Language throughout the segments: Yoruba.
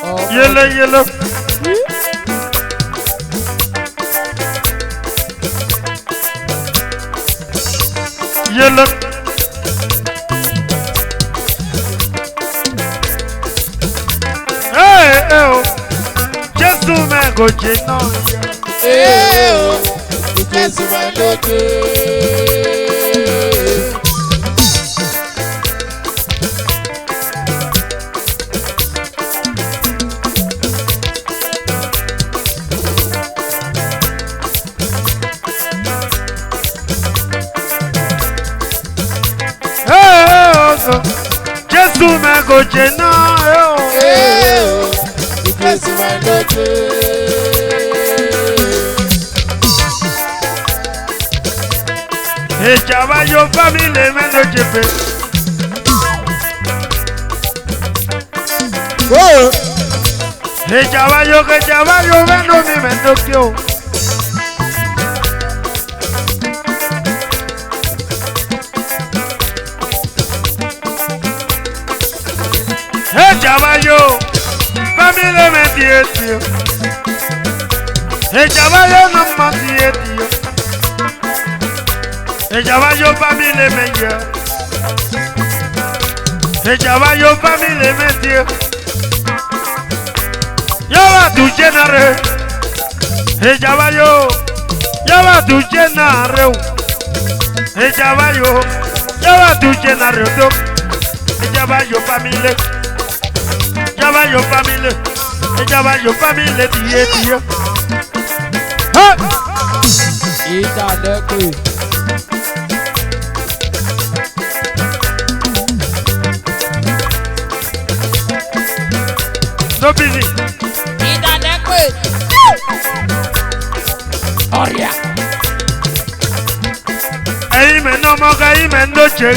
Yellow, yellow. Yellow. Hey, oh. Just to make go chino. Hey, oh. Just to make go chino. Jésù máa gòjè náà. Jésù máa gòjè. Ìjàmbá yóò fámìlì mẹ́lò jẹ̀fẹ̀. Ìjàmbá yóò mẹ́lò mi mẹ́lò kí o. Ejabayo, family me dietio. Ejabayo no ma dietio. Ejabayo family me ya. Ejabayo family me dio. Yawa tu genare. Ejabayo, yawa tu genare. Ejabayo, yawa tu genare. Ejabayo family. Java your family, Java your family, dear. Eat out the crew. No busy. Eat out the crew. Oh yeah. Amen, no more, amen, no check.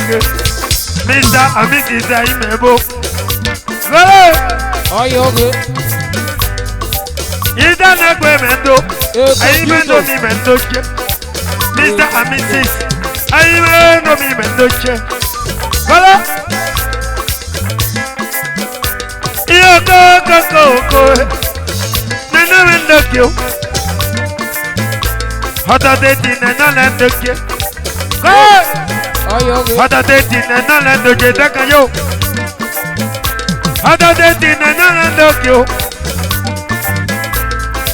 Mr. Amit is a imebo. Oh, you're good. You don't know where mendo. I mendo me mendo che. Mr. Amitis. I mendo me mendo che. Voilà. Io go. Nana mendo che. Hata deti nana mendo che. Oh, you're good. Hata deti nana mendo che taka yo. Hata deti nana mendo che.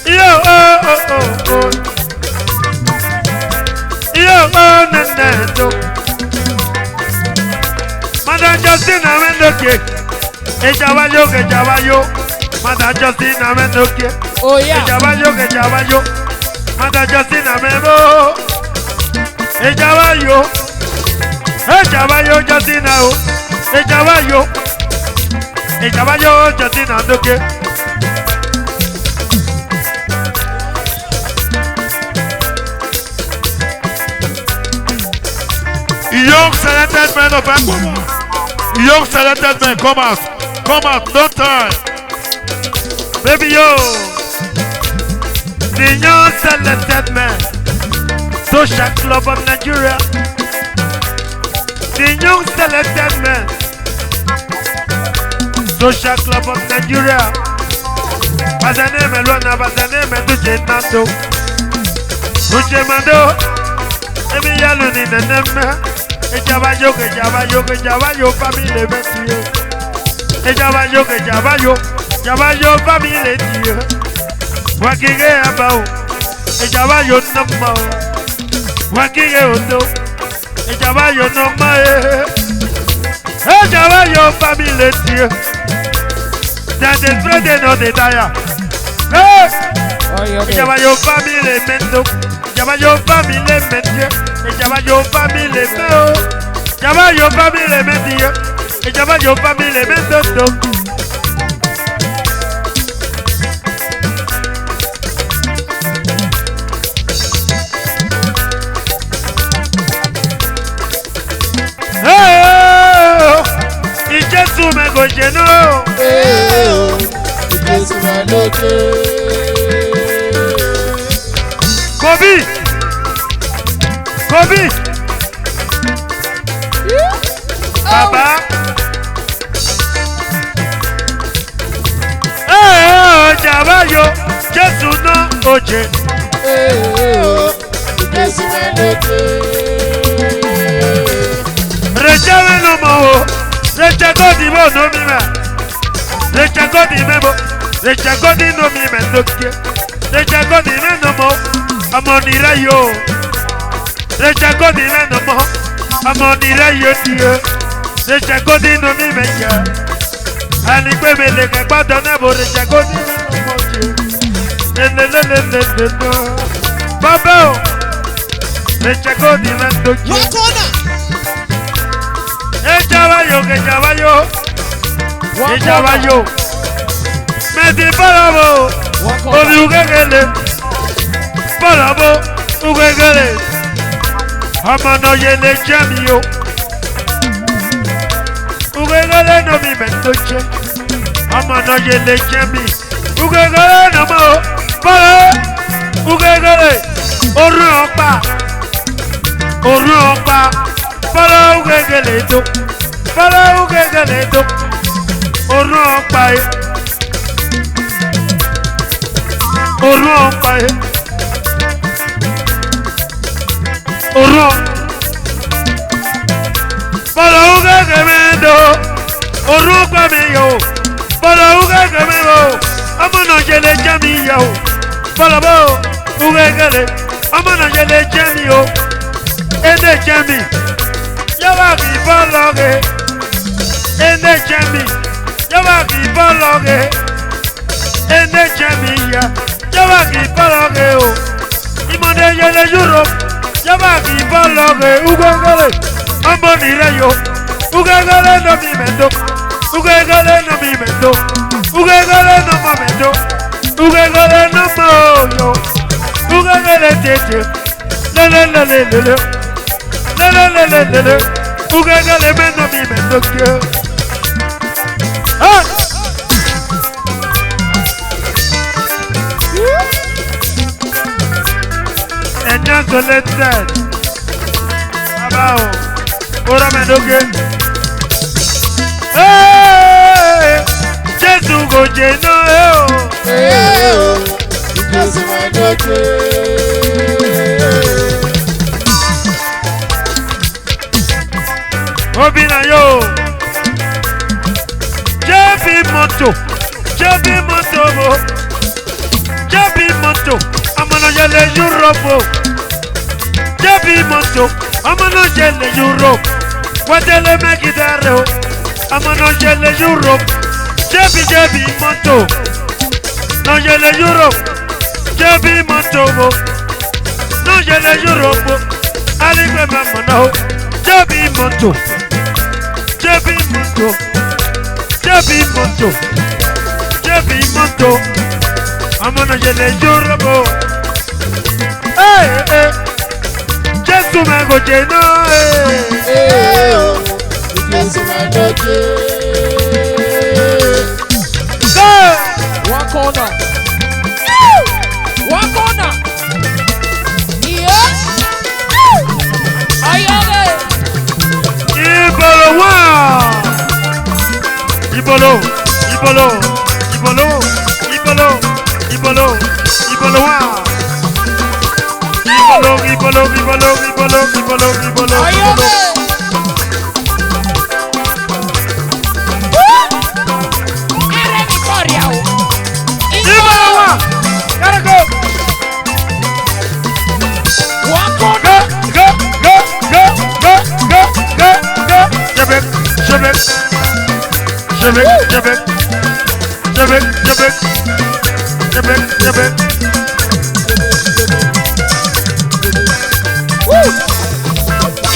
Yo, oh. Yo, Nando. Madame Justina Mendoke. Echabayo. Madame Justina Mendoke. Oh, yeah. Echabayo. Madame Justina Memo. Echabayo Justina. Echabayo Justina Mendoke. Young selected men of Africa. Young selected men, come out, no time. Baby yo, the young selected man, Social Club of Nigeria. The young selected man, Social Club of Nigeria. Bazane Melona, Bazane Meduche Nando, Duche Mando, Emi Yaluni Neneme. Ejabayo family betio. Ejabayo family tio. Wakige abao. Ejabayo namba. Wakige oto. Ejabayo namba. Ejabayo family tio. That is ready no they die. Ejabayo family mendo. Ejabayo family mentio. Ejabayo family meo. Ejabayo family mentio. Ejabayo family mendo. Ijesu me go jeno. Ijesu me go jeno. Kobi. Baba. yo, Jésù náà òjè. Jésù ẹlẹ́dẹ̀. Rẹ̀jẹ̀ mẹ́nu mọ̀ o, rẹ̀jẹ̀ gòdì mọ̀ n'omi mẹ́. Rẹ̀jẹ̀ gòdì mẹ́bọ̀, rẹ̀jẹ̀ gòdì n'omi mẹ́ n'oge. Rẹ̀jẹ̀ gòdì mẹ́nu mọ̀, ọmọ nìrẹ̀ yo. Rẹ̀jẹ̀ gòdì mẹ́nu mọ̀, ọmọ nìrẹ̀ yo diyo. Rẹ̀jẹ̀ gòdì n'omi mẹ́ yẹ. Ẹni pé mi lè kẹ́ gbọ́dọ̀ náà bò rẹ̀jẹ̀ gòdì mẹ́nu mọ̀ jẹ. Lelelelelele. Bàbá o, rẹ̀jẹ̀ gòdì mẹ́nu n'oge. Wakona. Ejabayo, Ejabayo. Meti parabo, obi ugegele. Parabo, ugegele. Amano yele jamio. Ugegele no mi mentoche. Amano yele jami. Ugegele no mo. Para, ugegele. Oru opa. Para ugegele do. Para ugegele do. Oru ọpa e. Oru ọpa e. Oru. Para ugegele do. Oru ọpa mi yo. Para ugegele mo. Amọ̀nà jẹlẹ jẹ́ mi yẹ o. Para bo ugegele. Amọ̀nà jẹlẹ jẹ́ mi o. Ede jẹ́ mi. Yaba kì í bọ́ lọ́gẹ̀. Ede jẹ́ mi. Yaba kì í bọ́ lọ́gẹ̀. Ede jẹ́ mi ya. Yaba kì í bọ́ lọ́gẹ̀ o. Ìmọ̀dé yẹlẹ Europe. Yaba kì í bọ́ lọ́gẹ̀. Ugegele. Ọmọ nìrẹ̀ yo. Ugegele no mi mẹ́tò. Ugegele no mi mẹ́tò. Ugegele no mọ mẹ́tò. Ugegele no mọ yo. Ugegele tètè. Lelelelelele. Lelelelelele. Ugegele mẹ́nà mi mẹ́tò kí. Ẹ̀yán selected. Bàbá o, kóra mẹ́dógé. Jésù kò jẹ náà ẹ o. Jésù ẹlẹ́dẹ̀. Obìnrin yóò. Jẹ́bi mọ́tò mo. Jẹ́bi mọ́tò, amọ̀nàjẹ̀lẹ̀ Europe o. Jẹ́bi mọ́tò, amọ̀nàjẹ̀lẹ̀ Europe. Wẹ́tẹ́lẹ̀ mẹ́gídẹ́rẹ́ o, amọ̀nàjẹ̀lẹ̀ Europe. Jẹ́bi mọ́tò, nàjẹ̀lẹ̀ Europe. Jẹ́bi mọ́tò mo, nàjẹ̀lẹ̀ Europe o. Alígbẹ̀ mẹ́mọ̀nà o. Jẹ́bi mọ́tò. Jẹ́bi mọ́tò, amọ̀nàjẹ̀lẹ̀ Europe o. Jésù mẹ́gòjè náà Jésù ẹlẹ́dẹ̀. Wakona. Wakona. Yeah. Ayọ̀lẹ̀. Ibolo wá. Ibolo wá. Ibolo wá. Ibolo. Ayọ̀lẹ̀. Ẹrẹ́ mi kọ̀ọ̀rì àwọ̀. Ibolo wá. Gotta go. Wakona. Go. Jebek.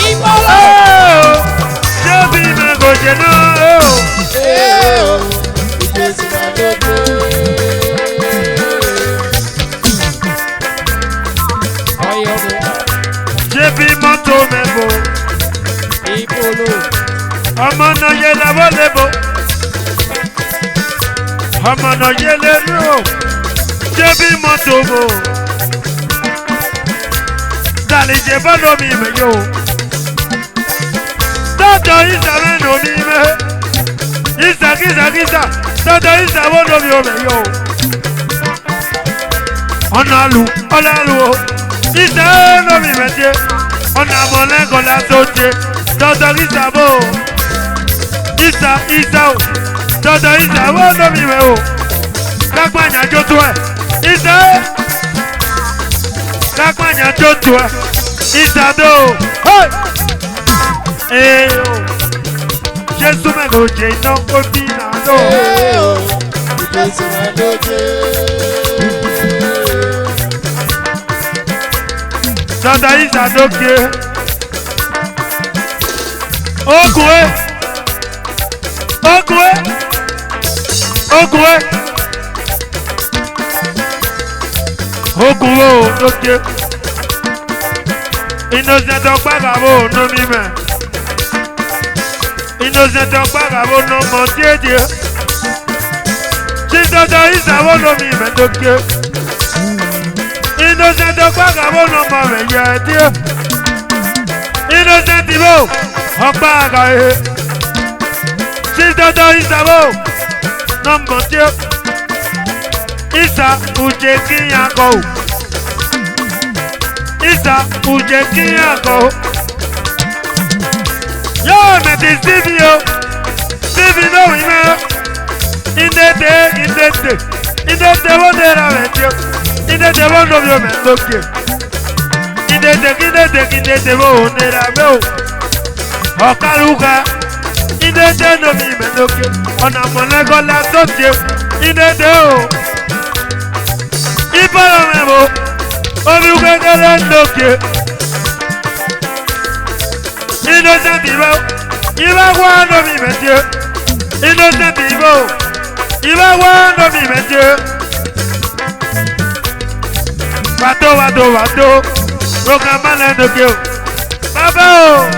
Ìbọ̀lọ̀. Jẹ́bi mẹ́gòjè náà Jésù ẹlẹ́dẹ̀. Ayọ̀lẹ̀. Jẹ́bi mọ́tò mẹ́bò. Ìbọ̀lọ̀. Ọmọ náà yẹ lẹ́bọ̀ lẹ́bọ̀. Ọmọ náà yẹ lẹ́rú. Jẹ́bi mọ́tò bò. Dàlíjẹ bọ́dọ̀ mi mẹ́yọ̀. Tọ́jọ́ ìsàmẹ́ nù mí mẹ́. Ìsà. Tọ́jọ́ ìsàmẹ́ nù mí mẹ́yọ̀. ọ̀nà lu o ìṣe lómi mẹ́tẹ́ ọ̀nà àmọ̀lẹ́kọ̀ọ́ látòjé dọ́dọ̀ ìṣàbò ìṣà o dọ́dọ̀ ìṣàbò lómi mẹ́ o kápáyà jó tó ẹ̀ ìṣe kápáyà jó tó ẹ̀ ìṣàdó Jésù mẹ́lò jẹ́ iná ó bí nàánú. Jésù mẹ́lò jẹ́. Dọ́dọ̀ ìṣàdókè. Ogun wo lókè. Innocent ọgbàgà wo no mi mẹ́. Innocent ọgbàgà wo no mọ díẹ̀díẹ̀. Tí dọ́dọ̀ ìṣàwọ̀ no mi mẹ́ lókè. Innocent ọgbàgà wo no mọ rẹ̀ yẹ díẹ̀. Innocent wo ọgbàgà yẹ. Tí dọ́dọ̀ ìṣàwọ̀ no mọ díẹ̀. Ìṣà ùjẹ́ kíyàn kọ́. Isa uje kiyako. Yo meti Stevie no ime. Indete wondera metio. Indete wondo vyo mendoke. Indete wondera meo. Okaluka. Indete no mi mendoke. Ona monego la sotie. Indete o. Ipalo mebo. Obi ukekele ndoke. Innocent Ibo. Iba wano mi metje. Innocent Ibo. Iba wano mi metje. Wato. Roka male ndoke o. Baba o.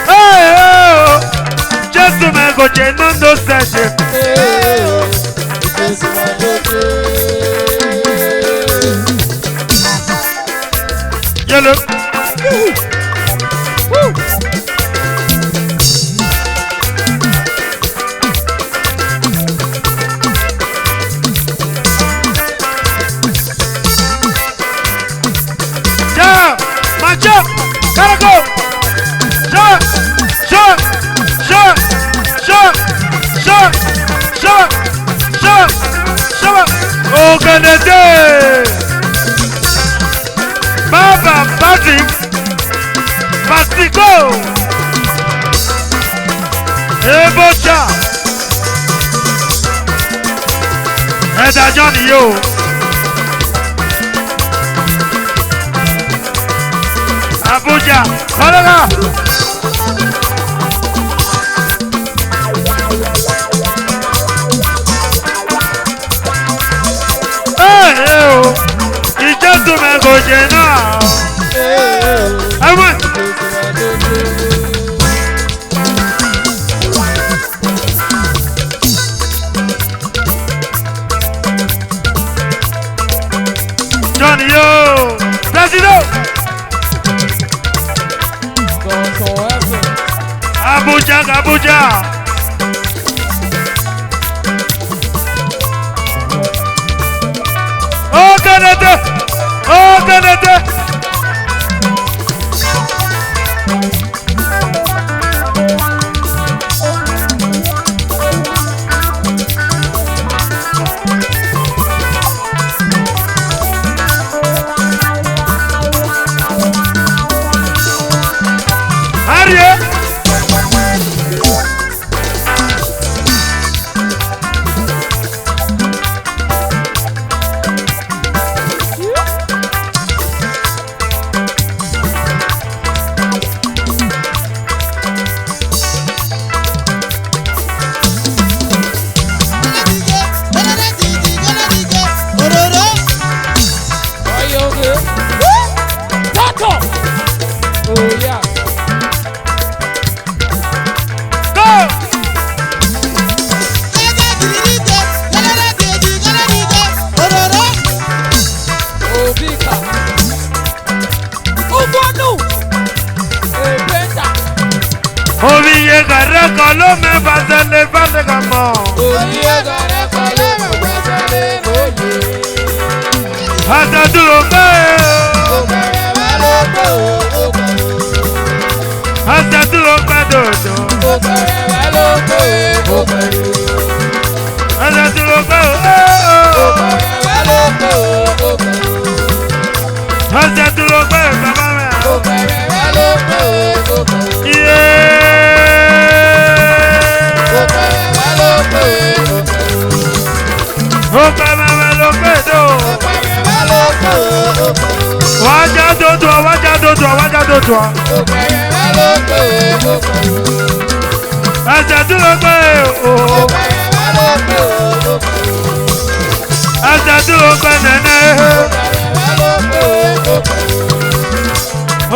Hey o. Jesu me goje nondo seje. Jesu me goje. Yellow. Woo. Yeah, match up. Gotta go. Shut. Organize. Baba Patrick Pastico Ebocha Ẹ̀dà Johnny yo Abuja Kọ́lọ́lá Ìjẹ́sù mẹ́gòjè náà Ẹ̀wọ̀n. Johnny yo, President. Abuja. Oh, Canada. Oviye gare kolo me basele bale kamo. Oviye gare kolo me basele oye. ẹsẹ̀ tí ló gbé o. ẹsẹ̀ tí ló gbé bàbá mi. iye. ó pẹ́ mẹ́mẹ́ ló gbé dò. wájà dòdò wájà dòdò wájà dòdò. ẹsẹ̀ tí ló gbé o. ẹsẹ̀ tí ló gbé nẹ́nẹ́.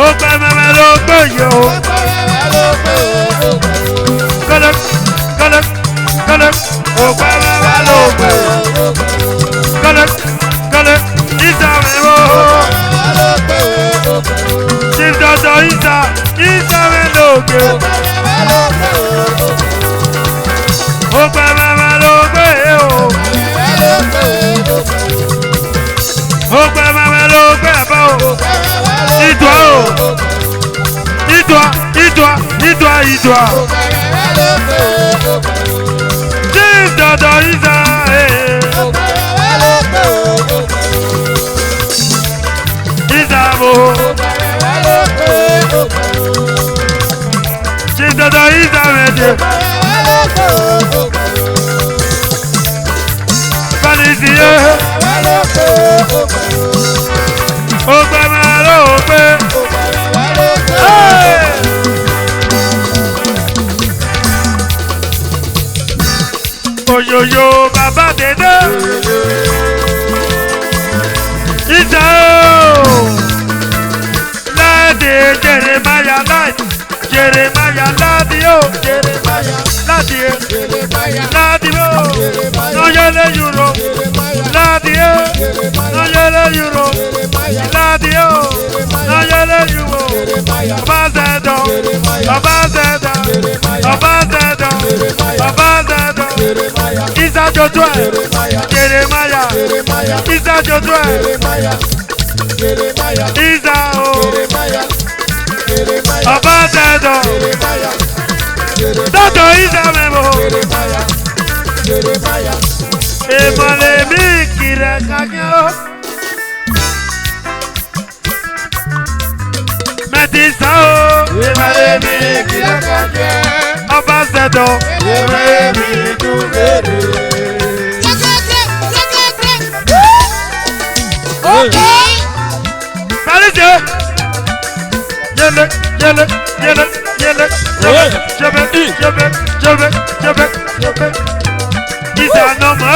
ó pẹ́ mẹ́mẹ́ ló gbé yìí o. kọ́lẹ́ kọ́lẹ́ kọ́lẹ́ ó pẹ́ mẹ́mẹ́ ló gbé. kọ́lẹ́ kọ́lẹ́ ìsàmì wo. chief doctor ìsàmì ló gbé. ó pẹ́ mẹ́mẹ́ ló gbé o. ó pẹ́ mẹ́mẹ́ ló gbé bá o. ìdùá o. ìdùá. chief doctor ìsàmì. ìsàmì. chief doctor ìsàmì. Valisiye. Ó pẹ́ máa ló pé. Oyoyo bàbá dédé. Ìjà o. Láti Jeremiah láti. Jeremiah láti o. Jeremiah láti o. Láti o. Nọ́yẹ́lẹ́ Euro. Láti o. Nọ́yẹ́lẹ́ Euro. Láti o. Nọ́yẹ́lẹ́ Euro. Ọba Zẹ̀dọ̀. Ọba Zẹ̀dọ̀. Ọba Zẹ̀dọ̀. Ọba Zẹ̀dọ̀. Isa Joshua. Jeremiah. Isa Joshua. Isa o. Ọba Zẹ̀dọ̀. Dọ́dọ̀ Isa mẹ́mọ́. Ìmọ̀lẹ̀ mi kìrẹ̀ kàkẹ́ o. Mẹ́tìsá o. Ìmọ̀lẹ̀ mi kìrẹ̀ kàkẹ́. Ọba Zẹ̀dọ̀. Ìmọ̀lẹ̀ mi dúró. Okay. Kàlíṣe. Yẹlẹ yẹlẹ yẹlẹ yẹlẹ jẹbẹ jẹbẹ jẹbẹ jẹbẹ jẹbẹ. Ìdáná mọ́.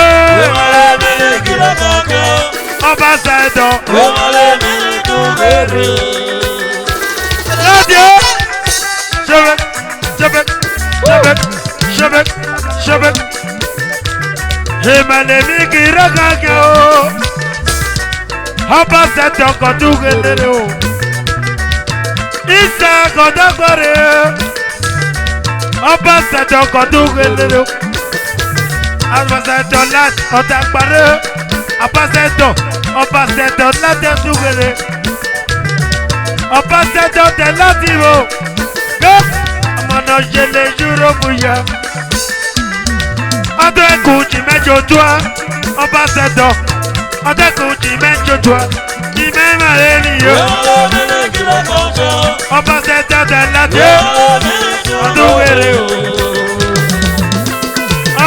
Ọba Zẹ̀dọ̀. Láti ó. Jẹbẹ jẹbẹ jẹbẹ jẹbẹ jẹbẹ. Ìmọ̀lẹ̀ mi kì í rẹ́ kàkẹ́ o. Ọba Zẹ̀dọ̀ kọ̀dún kedere o. Isa kọ̀dọ́gbọ̀rẹ̀ o. Ọba Zẹ̀dọ̀ kọ̀dún kedere o. Ọba Zẹ̀dọ̀ láti ọ̀dàgbàrẹ̀ o. Ọba Zẹ̀dọ̀ láti ẹ̀dúgbèrè. Ọba Zẹ̀dọ̀ tẹ̀ láti o. Gbé ọmọnà yẹlẹ Yúróòpù yẹ. Ọdún ẹkùn jì mẹ́jọ tó a. Ọba Zẹ̀dọ̀. Ọdún ẹkùn jì mẹ́jọ tó a. Jì mẹ́mà rẹ̀ nìyó. Ọba Zẹ̀dọ̀ tẹ̀ láti o. Ọdún wẹ̀rẹ̀ o.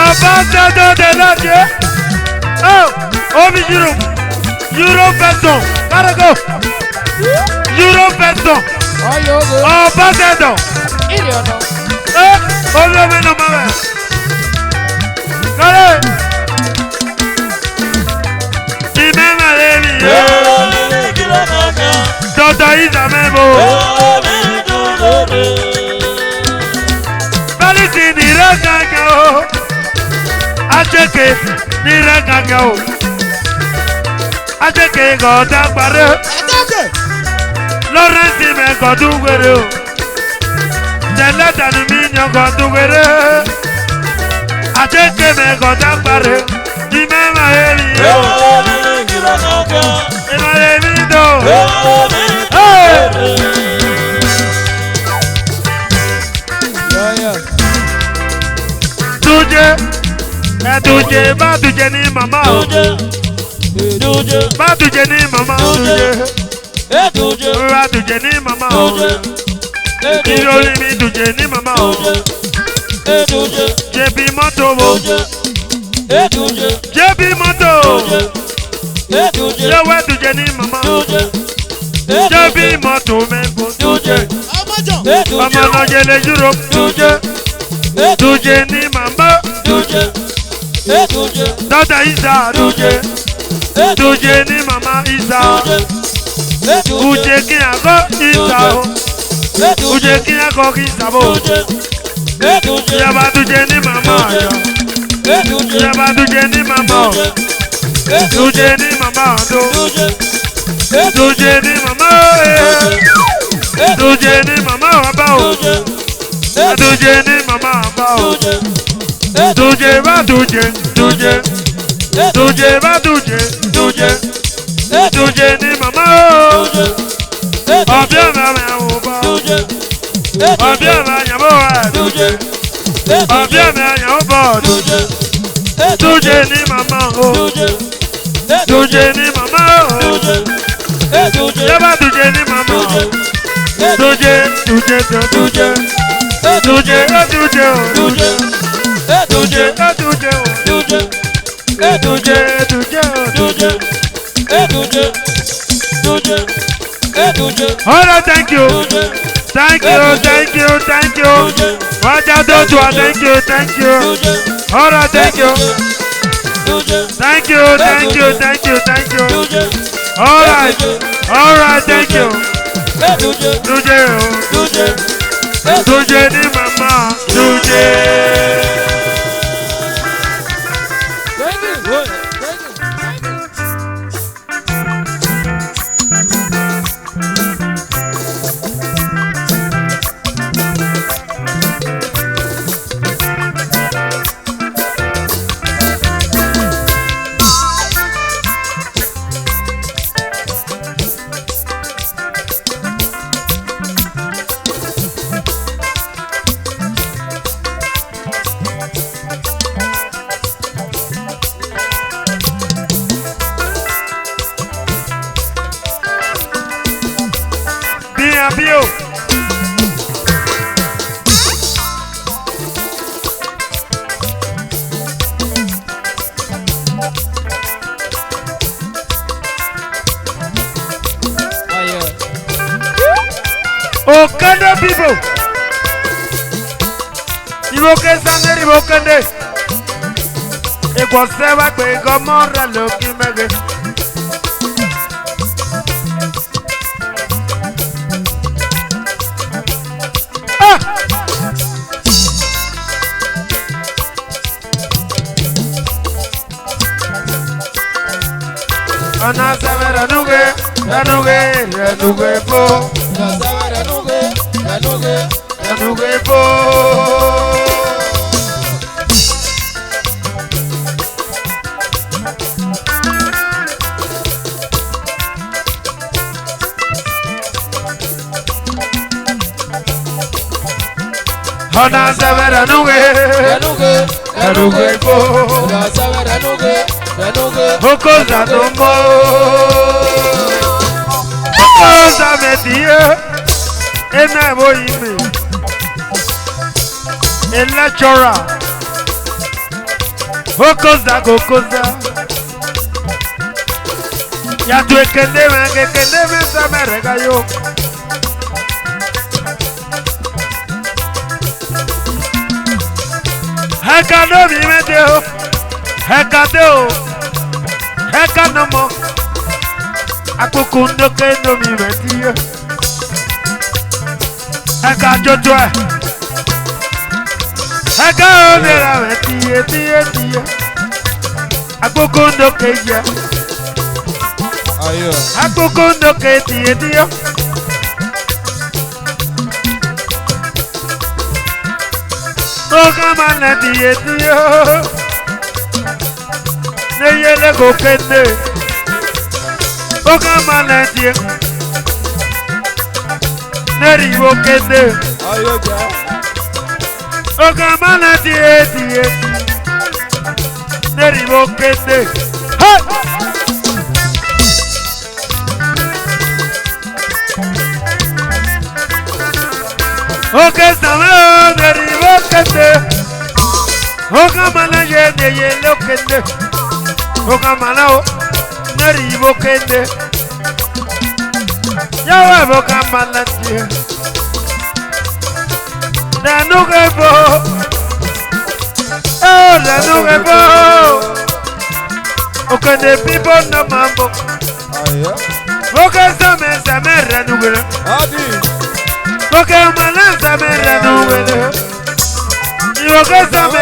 Ọba Zẹ̀dọ̀ tẹ̀ láti o. Oh, Obi Euro version. Gotta go. Euro version. Ọba Zẹ̀dọ̀. Obi omi nọ mọ bẹ. Kọ́lé. Ìmẹ́mà lè mi yẹ. Dọ̀dọ̀ ìsàmẹ́bò. Bálísì ní rẹ̀ gàgà o. Ajẹ́kẹ̀ ní rẹ̀ gàgà o. Ajẹ́kẹ̀ gọ̀ọ́dá parẹ́. Lọ́rẹ́nsì mẹ́ gọ̀ọ́dún wẹ̀rẹ̀ o. Tẹ̀lẹ́tàní mi yan gọ̀ọ́dún wẹ̀rẹ̀. Ajẹ́kẹ̀ mẹ́ gọ̀ọ́dá parẹ́. Ìmẹ́mà èlì yẹ. Ìmọ̀lẹ̀ mi dò. Túnjẹ́ Duje, ba duje ni mama. Ba duje ni mama. Ba duje ni mama. Iroli mi duje ni mama. JB moto wo. JB moto. Yewe duje ni mama. JB moto mengo duje. Ọmọ náà jẹlẹ Europe duje. Duje ni mama. Dada Isa duje. Duje ni mama Isa. Uje kí akọ Isa o. Uje kí akọ Isa bo. Yaba duje ni mama ya. Yaba duje ni mama. Duje ni mama do. Duje ni mama. Duje ni mama ba o. Duje ni mama ba o. Duje ba duje. Duje ba duje. Duje ni mama o. Ọbẹ̀ ọ̀la mi àwọn bá. Ọbẹ̀ ọ̀la yàmó ẹ̀ duje. Ọbẹ̀ ọ̀la yàmó bọ̀ duje. Duje ni mama o. Duje ni mama o. Yaba duje ni mama o. Duje o duje o. Duje o. Alright, thank you. Thank you. Raja Dojua, thank you. Alright, thank you. Thank you. Alright, thank you. Duje ni mama, duje. Bio. Okanda people. Iboke sangeri bokande. Ego seba pe gomora loki mege. Ana sabe ranuge po. Ana sabe Ranuge po. Ana sabe ranuge po. Ana sabe ranuge. Okoza tombo. Okoza metie. Ena boyime. Elachora. Okoza. Ya tu ekende me samerega yo. Hekado mi meteo. Hekadeo. Hekanomo. Akukundo kendo mi metio. Hekajojoe. Hekaonera metie. Akukundo keja. Ayo. Akukundo ketie. Okamana tie. Neyele go kende. Okamana tie. Neriwo kende. Ayo ja. Okamana tie. Neribo kende. Hey! Oke sama neribo kende. Oka mana ye lo kende. Oka mana o neribo kende. Yawa boka mana tie. Danugebo. Oh, Danugebo. Okay, the people no mambo. Okay, some Ranugelo. Okay, Malan some Ranugelo. You okay, some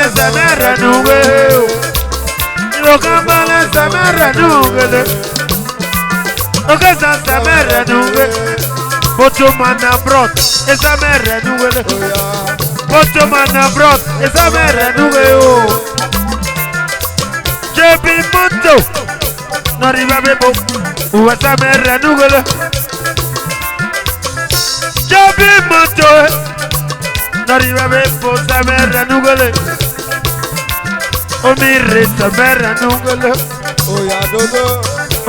Ranugelo. You okay, Malan some Ranugelo. Okay, some Ranugelo. Botoman abroad, it's a Ranugelo. Botoman abroad, it's a Ranugelo. JP Monto, not even people who was a Ranugelo. JP Monto, not even people, Sam Ranugelo. Omire Sam Ranugelo. Oh, yeah, Dodo.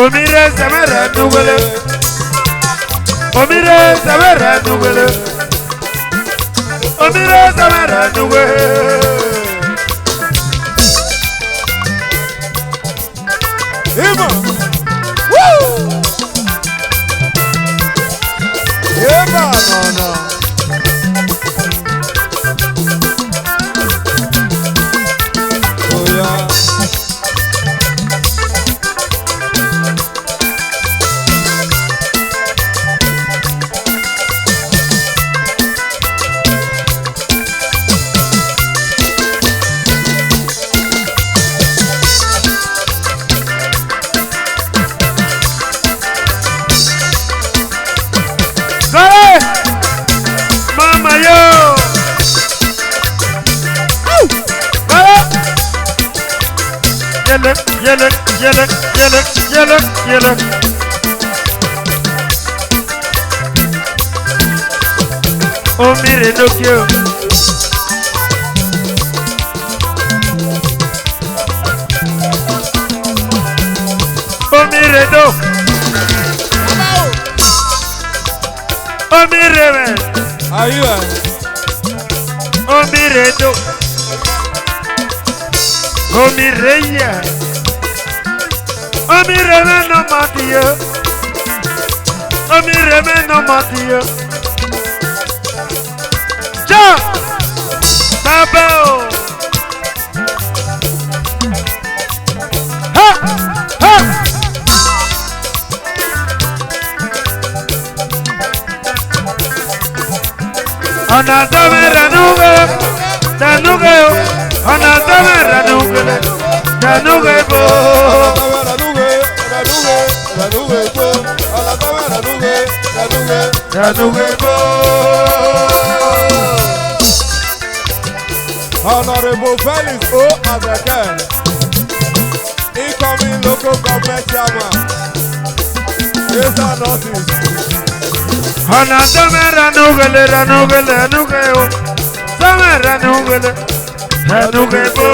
Omire Sam Ranugelo. Omire Samara Nugele. Omire Samara Nugele. Ema. Woo! Ema, no. Oh, yeah. Mama yo. Yellow. Oh, mire, no quiero. Oh, mire, no. Oh, mire, man. Are you? Oh, mire, no. Oh, mire, ya. Oh, mire, man, no matia. Oh, mire, man, no matia. Ja! Babel! Ha! Ha! Anadame Ranuge, Danuge, Anadame Ranuge, Danuge bo. Danuge bo. Honorable Felix O. Azeke, incoming local government chairman. Yes, I noticed. Anadame Ranuge, Ranuge, Same Ranuge, Danuge bo.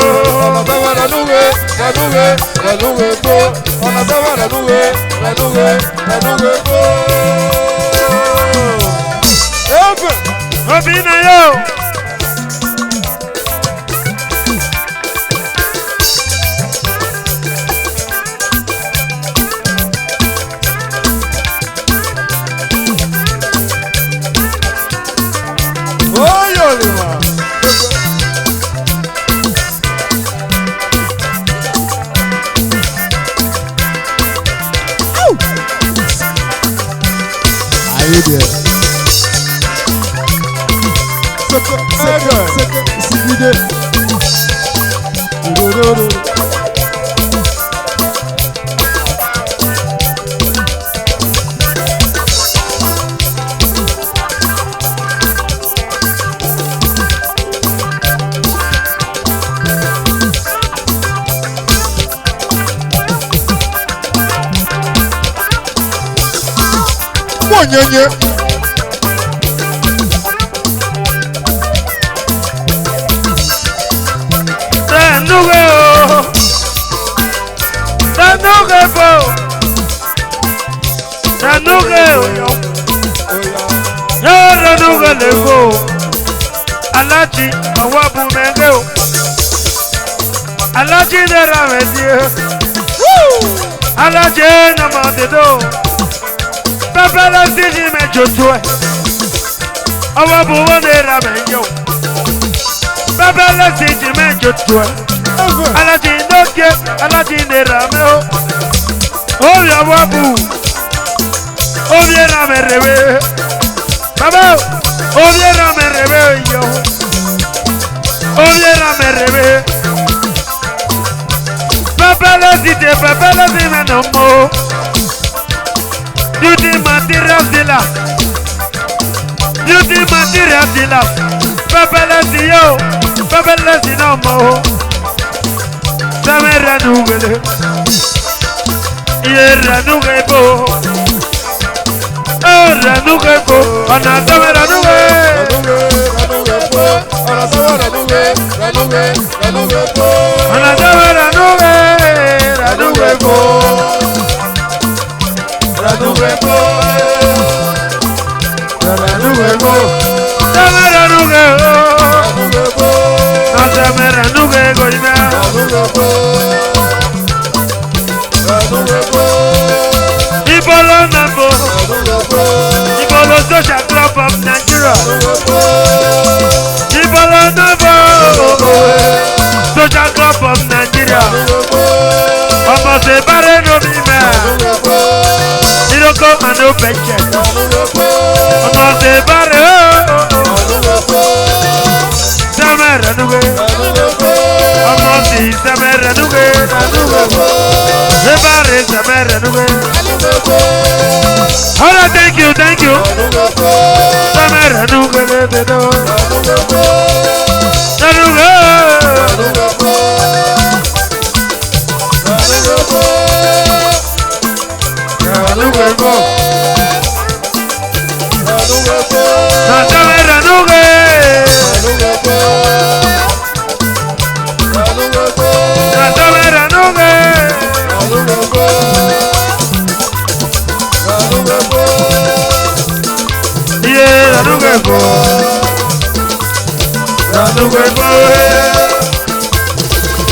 Ranuge bo. Ranuge bo. Obina yo. Nyenye. Danuge. Alaji awabu mengeo Alaji dera medie Alaji na madedo Papa la siji me jotwe Awabu dera mengeo Papa la siji me jotwe Alaji noke Alaji dera meo Obi awabu Obi dera merewe Baba Obiera me rebe yo Obiera me rebe Papa la si me nommo Beauty material dealer Beauty material dealer Papa la si yo Papa la si nommo Samera nugele Yera nugebo Ranugebo, Anasama Ranuge, Ranugebo, Anasama Ranuge, Ranugebo, Anasama Ranuge, Ranugebo, Ranugebo, Ranugebo, Sama Ranuge, Ranugebo, Anasama Ranuge, Gorina, Ranugebo, Ranugebo, Ibolo Nambo. Ibolo Social Club of Nigeria. Ibolo Nambo. Social Club of Nigeria. Ọmọ ṣe bárẹ̀ lómi mẹ́. Ìrókò àná bẹ̀jẹ̀. Ọmọ ṣe bárẹ̀ ooo. Sẹ́mẹ̀rẹ̀ nùgbé. Ọmọ sì sẹ́mẹ̀rẹ̀ nùgbé. Ebare sẹ́mẹ̀rẹ̀ nùgbé. Hola, thank you. Samara nugele dedo. Nanuge. Nanugebo. Samara nuge. Samara nuge. Ranugebo, Ranugebo,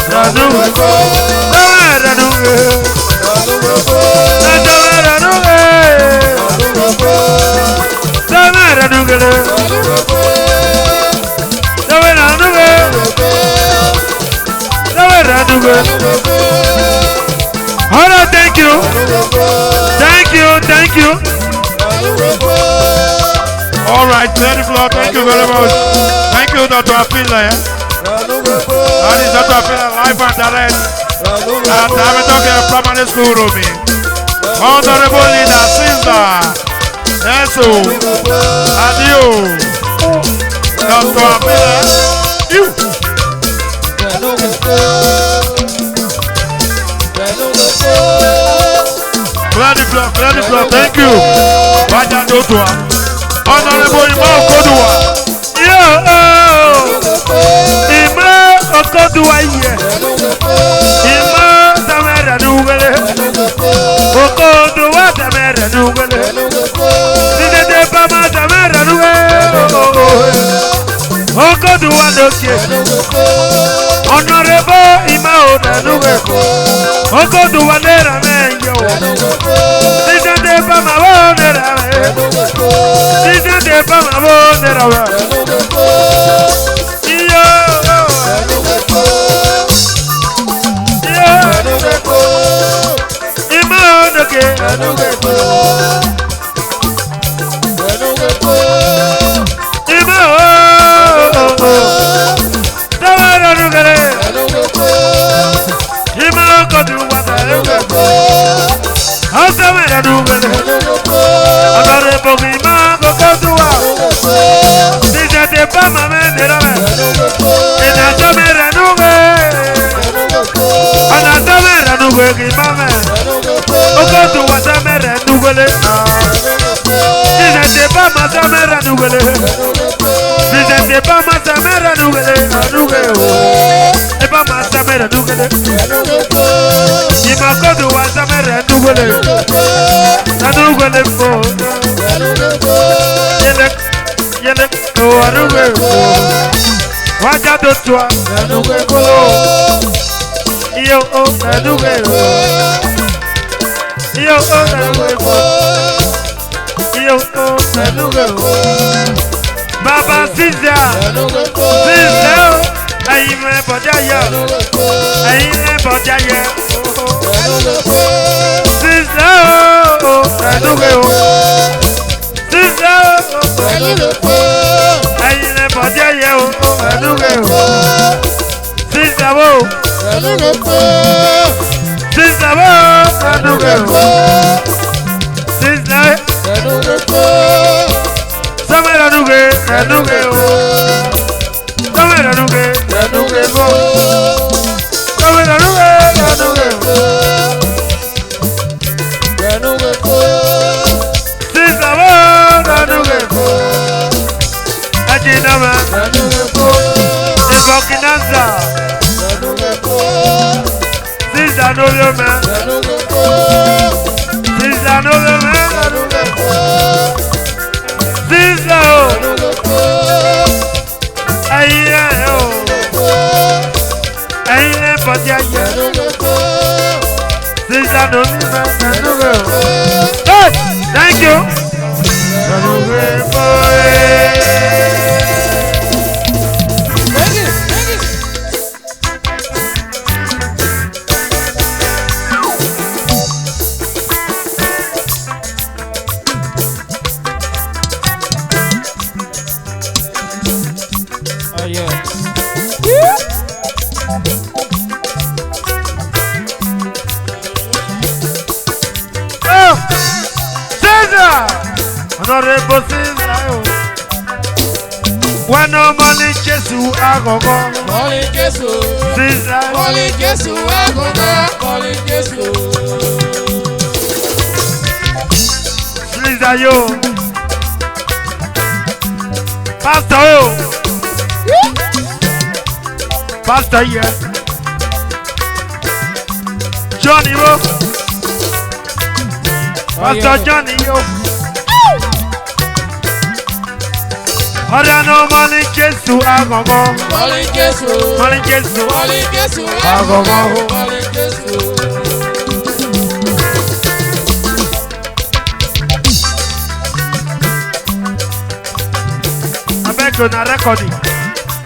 Ranugebo, Ranugebo, Hold thank you. All right, clear the floor. Thank you very much. Thank you, Dr. Afila. That is Dr. Afila, live and direct. At Hamilton Primary School, Rumi. Honorable leader, sister. Eso. Adio. Dr. Afila. You. Clear the floor. Thank you. Wajan Dotua. Honorable Imam Okoduwa. Imam Okoduwa here. Imam Samara Nugele. Okoduwa Samara Nugele. Side Bama Samara Nugele. Okoduwa Noke. Honorable Imam Nugele. Okoduwa Nera Menyo. Side Bama Nera Menyo. This is Bama Nera Ima kodu wa samere nugole. Nugole fo. Yele ko aruge fo. Waja do tua. Nugole fo. Iyo o nugole fo. Iyo o nugole fo. Iyo o nugole fo. Baba Siza. Siza. Ayi me bojaya. Ayi me bojaya. Siza o nugole fo. Siza o ayi me bojaya o nugole fo. Siza o Siza o nugole fo. Siza Samara nugole fo. Samara nugole fo. Samara nugole fo. Siza o nugole fo. Ajinama nugole fo. Evokinanza Siza nugole fo. Siza nugole fo. Siza o ayiye o ayiye bojaya. Siza nugole fo. Hey, thank you. Nugole fo. Honorable Siza o. When no money Jesu agogo. Money Jesu. Siza. Money Jesu agogo. Money Jesu. Siza yo. Pastor o. Pastor yeah. Johnny o. Pastor Johnny yo. Ọ̀rẹ́ náà mọ́lí Jésù àgọ̀gọ̀. Mọ́lí Jésù. Mọ́lí Jésù. Mọ́lí Jésù àgọ̀gọ̀. Mọ́lí Jésù. Abeg na recording.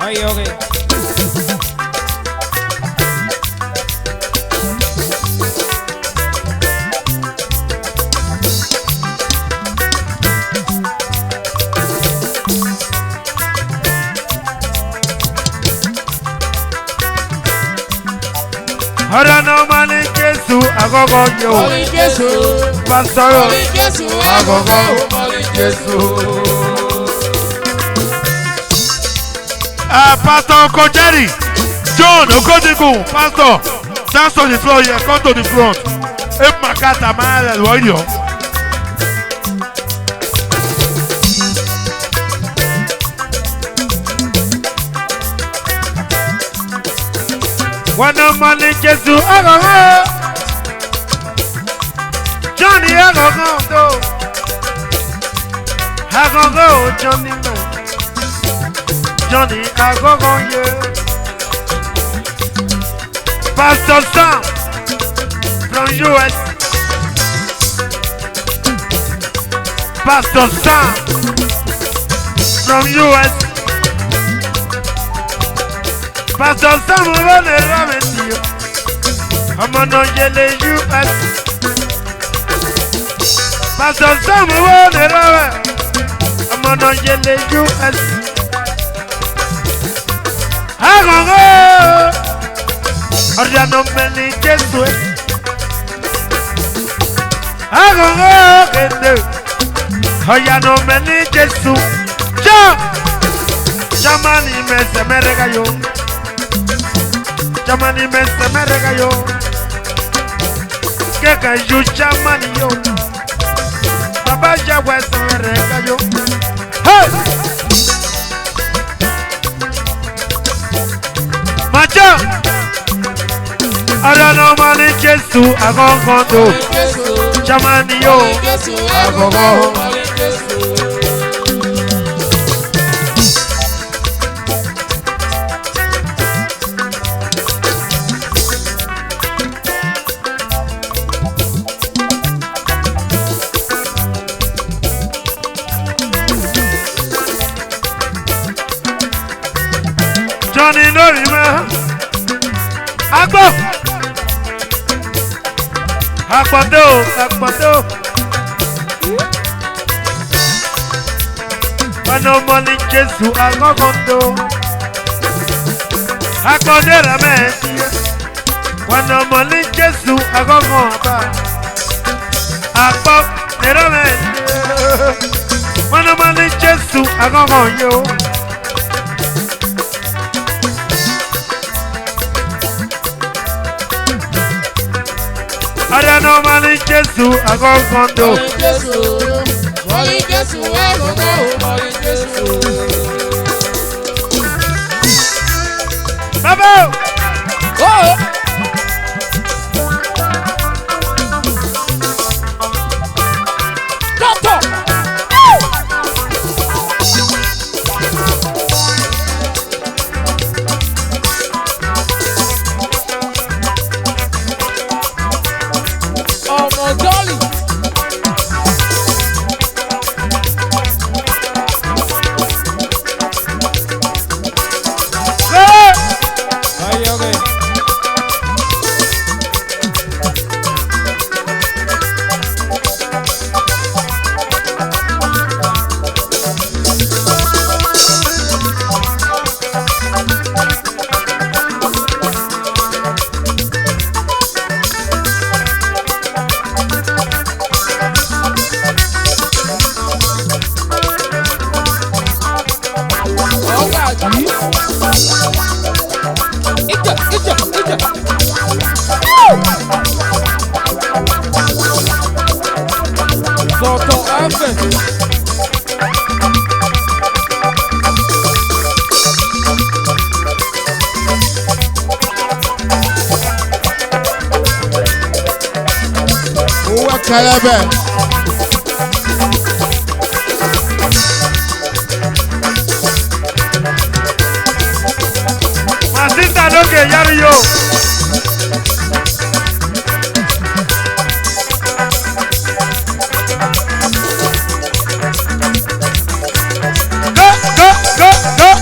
Okay, okay. Ọ̀rẹ́ náà mọ́lí Jésù àgọ̀gọ̀ yo. Mọ́lí Jésù. Pastor yo. Mọ́lí Jésù àgọ̀gọ̀. Mọ́lí Jésù. Pastor Kojeri, John Okodigun, Pastor, dance on the floor here, come to the front. If Makata Maya, what you? When no money Jésù àgọ̀gọ̀. Johnny àgọ̀gọ̀ do. Àgọ̀gọ̀ o Johnny man. Johnny àgọ̀gọ̀ ye. Pastor Sam from US. Pastor Sam from US. Pastor Sam over the Rameti. I'm on the US. Pastor Sam over the Rameti. I'm on the US. Agogo. Oriano meni Jesu. Agogo kende. Oriano meni Jesu. Ja. Jamani me se me regayo. Jamani me se me regayo. Que you jamani yo. Baba ya we se me regayo. Hey. Macha. Oriano meni Jesu agogondo. Chamani yo, agogo. Johnny no rima, agbo, agbodo. Wano money Jesu agogondo, agbodo rame. Wano money Jesu agogonda, agbo rame. Wano money Jesu agogonyo. I know money Jesu agogondo. Money Jesu agogo, money Jesu. Bravo! Oh! Doctor! Dolly. Hey! Okay. Kalebe. Masita loke yari yo. Go.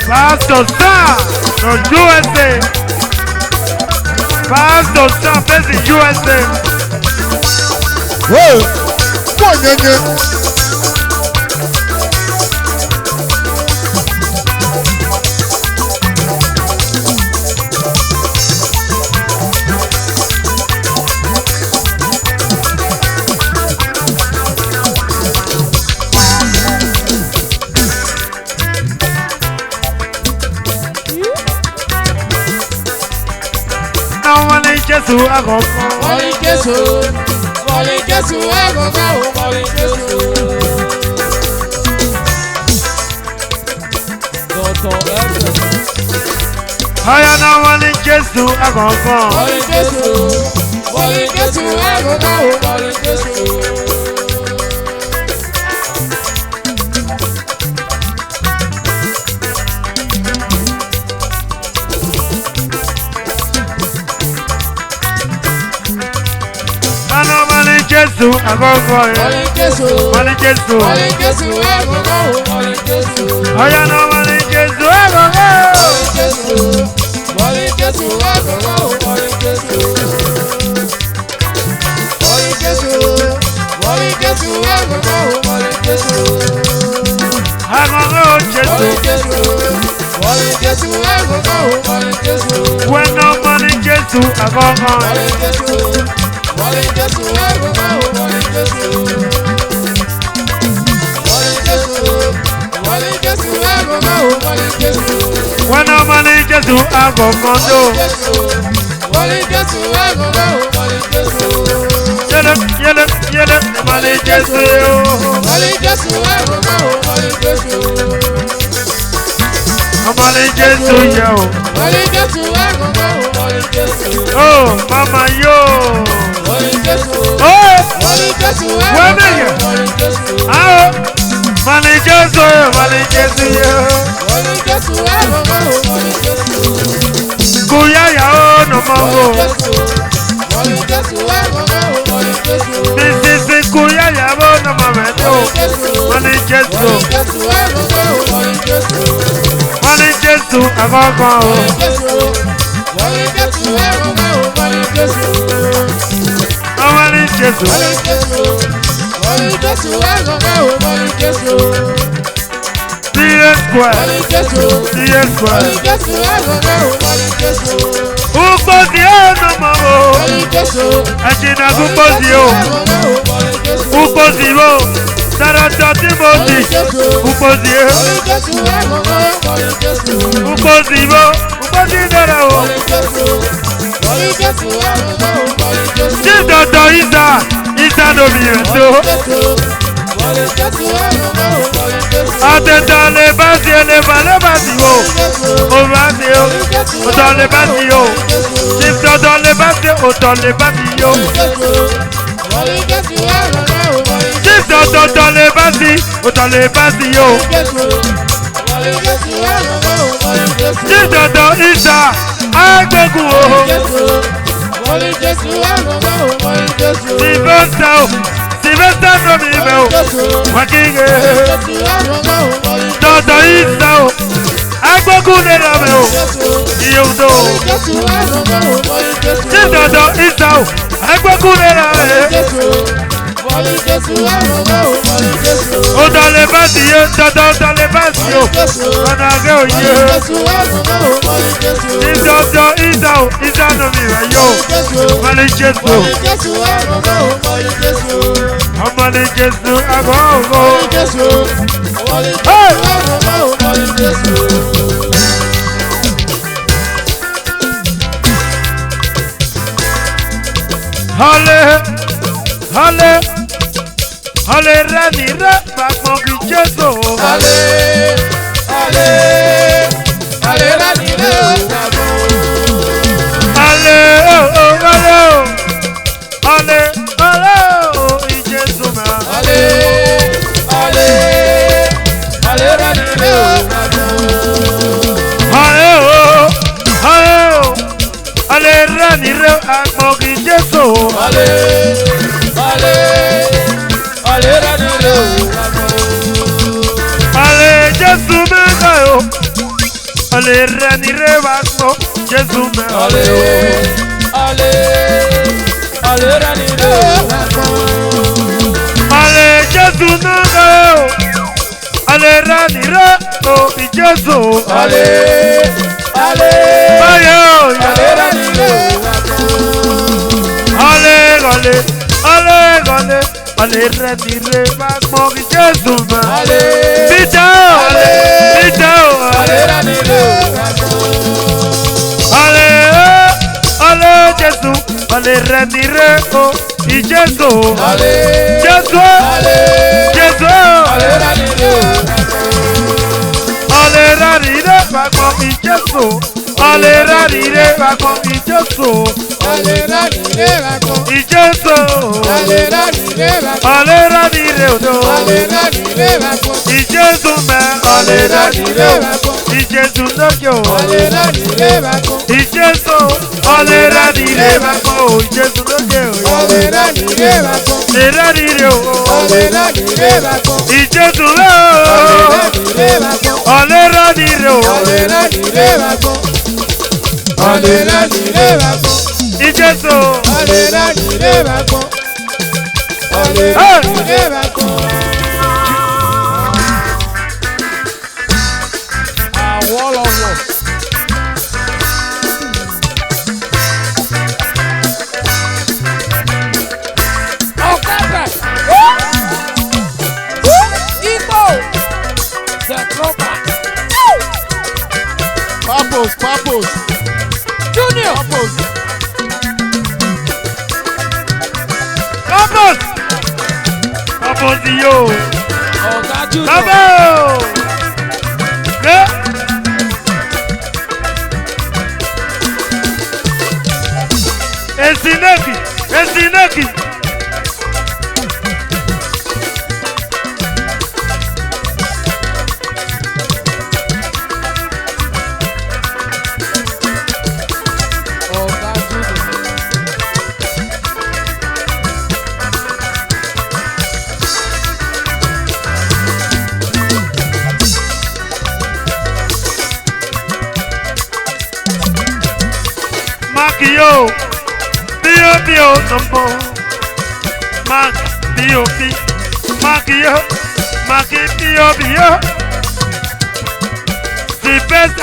Pastor Sam from USA. Pastor Sam based in USA. Whoa! Boy, nigga. Jesu agogo. Moli Jesu agogo, Moli Jesu. Doctor Haya na Moli Jesu agogo. Moli Jesu agogo, Moli Jesu. Jésù àkọ́kọ́ yẹn. Mọ̀lẹ́ Jésù. Mọ̀lẹ́ Jésù. Mọ̀lẹ́ Jésù àkọ́kọ́. Mọ̀lẹ́ Jésù. Ọ̀yá náà mọ̀lẹ́ Jésù àkọ́kọ́. Mọ̀lẹ́ Jésù. Mọ̀lẹ́ Jésù àkọ́kọ́. Mọ̀lẹ́ Jésù. Mọ̀lẹ́ Jésù. Mọ̀lẹ́ Jésù àkọ́kọ́. Mọ̀lẹ́ Jésù. Àkọ́kọ́ Jésù. Mọ̀lẹ́ Jésù. Mọ̀lẹ́ Jésù àkọ́kọ́. Mọ̀lẹ́ Jésù. Wẹ́nà mọ̀lẹ́ Jésù àkọ́kọ́. Mọ̀lẹ́ Jésù. Mọ̀lẹ́ Jésù àkọ́kọ́. Mọ̀lẹ́ Jésù. Mọ̀lẹ́ Jésù. Mọ̀lẹ́ Jésù àkọ́kọ́. Mọ̀lẹ́ Jésù. Wẹ́nà mọ̀lẹ́ Jésù àkọ́kọ́ tó. Mọ̀lẹ́ Jésù àkọ́kọ́. Mọ̀lẹ́ Jésù. Yẹlẹ mọ̀lẹ́ Jésù yóò. Mọ̀lẹ́ Jésù àkọ́kọ́. Mọ̀lẹ́ Jésù. Mọ̀lẹ́ Jésù yẹ o. Mọ̀lẹ́ Jésù àkọ́kọ́. Mọ̀lẹ́ Jésù. Oh, mama yo. Mọ̀lẹ́ Jésù. Oh, Mọ̀lẹ́ Jésù Wẹ́mẹ̀ àkọ́kọ́. yẹ. Mọ̀lẹ́ Jésù. Ah, mọ̀lẹ́ Jésù yẹ. Mọ̀lẹ́ Jésù yẹ. Mọ̀lẹ́ Jésù àkọ́kọ́. Mọ̀lẹ́ Jésù. Kúyà yà ó nà mọ̀ wò. Mọ̀lẹ́ Jésù àkọ́kọ́. Mọ̀lẹ́ Jésù. Bísí kúyà yà ó nà mọ̀ mẹ́ tó. Mọ̀lẹ́ Jésù. Mọ̀lẹ́ Jésù àkọ́kọ́. Mọ̀lẹ́ Jésù. Mọ̀lẹ́ Jésù àkọ́kọ́. Mọ̀lẹ́ Jésù. Mọ̀lẹ́ Jésù àkọ́kọ́. Mọ̀lẹ́ Jésù. Mọ̀lẹ́ Jésù. Mọ̀lẹ́ Jésù. Mọ̀lẹ́ Jésù àkọ́kọ́. Mọ̀lẹ́ Jésù. CS square. Mọ̀lẹ́ Jésù. CS square. Mọ̀lẹ́ Jésù àkọ́kọ́. Mọ̀lẹ́ Jésù. Ukpozi ó nà mọ̀ wò. Mọ̀lẹ́ Jésù. Ẹ̀jìnà ukpozi ó. Mọ̀lẹ́ Jésù. Ukpozi ó. Dàrọ̀dọ̀ tí mo di. Ukpozi ó. Mọ̀lẹ́ Jésù àkọ́kọ́. Mọ̀lẹ́ Jésù. Ukpozi ó. Ukpozi dára o. Mọ̀lẹ́ Jésù. Mọ̀lẹ́ Jésù àkọ́kọ́. Mọ̀lẹ́ Jésù. Tí dọ̀dọ̀ Ìsà lómi ẹ̀ tó. Mọ̀lẹ́ Jésù àkọ́kọ́. Mọ̀lẹ́ Jésù. Àtẹ̀tọ̀ lè bá sí ẹ lè bá sí o. Òrùn á sí o. Òtọ̀ lè bá sí o. Tí dọ̀dọ̀ lè bá sí òtọ̀ lè bá sí o. Mọ̀lẹ́ Jésù àkọ́kọ́. Mọ̀lẹ́ Tí dọ̀dọ̀ lè bá sí òtọ̀ lè bá sí o. Jésù. Mọ̀lẹ́ Jésù àkọ́kọ́. Mọ̀lẹ́ Jésù. Tí dọ̀dọ̀ Ìsà àgbẹ̀gùn o. Mọ̀lẹ́ Jésù àkọ́kọ́. Mọ̀lẹ̀ Jésù. Sylvester o. Sylvester lómi ibẹ̀ o. Wákìngé. Jésù àkọ́kọ́. Mọ̀lẹ̀ Dọ̀dọ̀ Ìsà o. Àgbẹ̀gùn lè rà mẹ́ o. Iye òdo o. Jésù àkọ́kọ́. Mọ̀lẹ̀ Jésù. Tí dọ̀dọ̀ Ìsà o. Àgbẹ̀gùn lè rà mẹ́. Jésù. Mọ̀lẹ̀ Jésù àkọ́kọ́. Mọ̀lẹ̀ Jésù. Òtọ̀ lè bá sí o. Dọ̀dọ̀ lè bá sí o. Jésù. Ọ̀nà àgẹ́ òye. Jésù àkọ́kọ́. Mọ̀lẹ̀ Jésù. Tí dọ̀dọ̀ Ìsà o. Ìsà lómi ibẹ̀ yó. Jésù. Mọ̀lẹ́ Jésù. Jésù àkọ́kọ́. Mọ̀lẹ̀ Jésù. Ọmọdé Jésù àgọ́gọ́. Mọ̀lẹ̀ Jésù. Mọ̀lẹ̀ Jésù àkọ́kọ́. Mọ̀lẹ̀ Jésù. Hale rẹ̀ ní rẹ̀ gbàgbọ́n kí Jésù. Ale, ale, ale la ni le gbàgbọ́. Hale o ìjésù mẹ́. Ale, ale, ale la ni le gbàgbọ́. Hale rẹ̀ ní rẹ̀ gbàgbọ́n kí Jésù. Ale, ale, ale la ni le gbàgbọ́. Hale Jésù mẹ́ o. Hale rẹ̀ ní rẹ̀ gbàgbọ́n Jésù mẹ́. Ale, ale, ale la ni le gbàgbọ́. Hale Jésù mẹ́ o. Hale rẹ̀ ní rẹ̀ o ìjésù. Ale, ale, Báyọ̀ yẹ. ale la ni le gbàgbọ́. Ale rẹ̀ ní rẹ̀ gbàgbọ́n kí Jésù mẹ́. Ale, Bíjà o. ale la ni le gbàgbọ́. Ale Jésù. Ale rẹ̀ ní rẹ̀ o ìjésù. Ale, Jésù. ale, Jésù. ale la ni le gbàgbọ́. Ale rẹ̀ ní rẹ̀ gbàgbọ́n kí Jésù. Ale rẹ̀ ní rẹ̀ gbàgbọ́n kí Jésù. Ale la ni le gbàgbọ́. Ìjésù. Ale la ni Ọlẹ́ra ni ire òdo. Ìjésù mẹ́. Ọlẹ́ra ni ire òdo. Ìjésù lókè o. Ìjésù. Ọlẹ́ra ni ire bàkọ́ o. Ìjésù lókè o. Ọlẹ́ra ni ire o. Ìjésù lé o. Ọlẹ́ra ni ire o. Ìjésù. Papos. Junior. Papos. Papos yo. Ọ̀gá Junior. Babo. Esineki. Ọ̀gá Junior. Makio. Bio number. Mark B.O.B. Makio. Bio. The best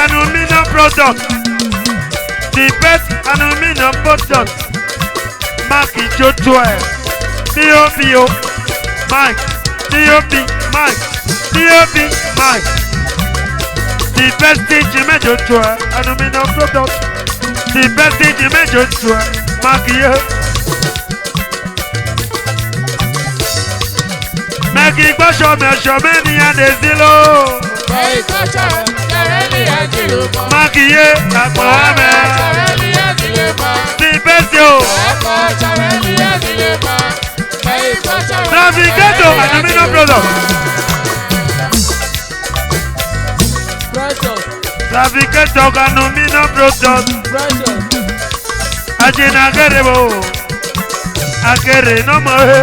aluminum product. Mark Joshua. B.O.B. Mike. B.O.B. Mike. The best thing you made Joshua. Aluminum product. The best thing you made Joshua. Makio. Mẹ́kì gbọ́sọ̀ mẹ́sọ̀mẹ́ ní Adésílò. Mákìyé àpò ẹ̀mẹ́. Ti bẹ́sì o. Traficato aluminum product. Traficato aluminum product. Ajina akere bo. Akere nọmọ he.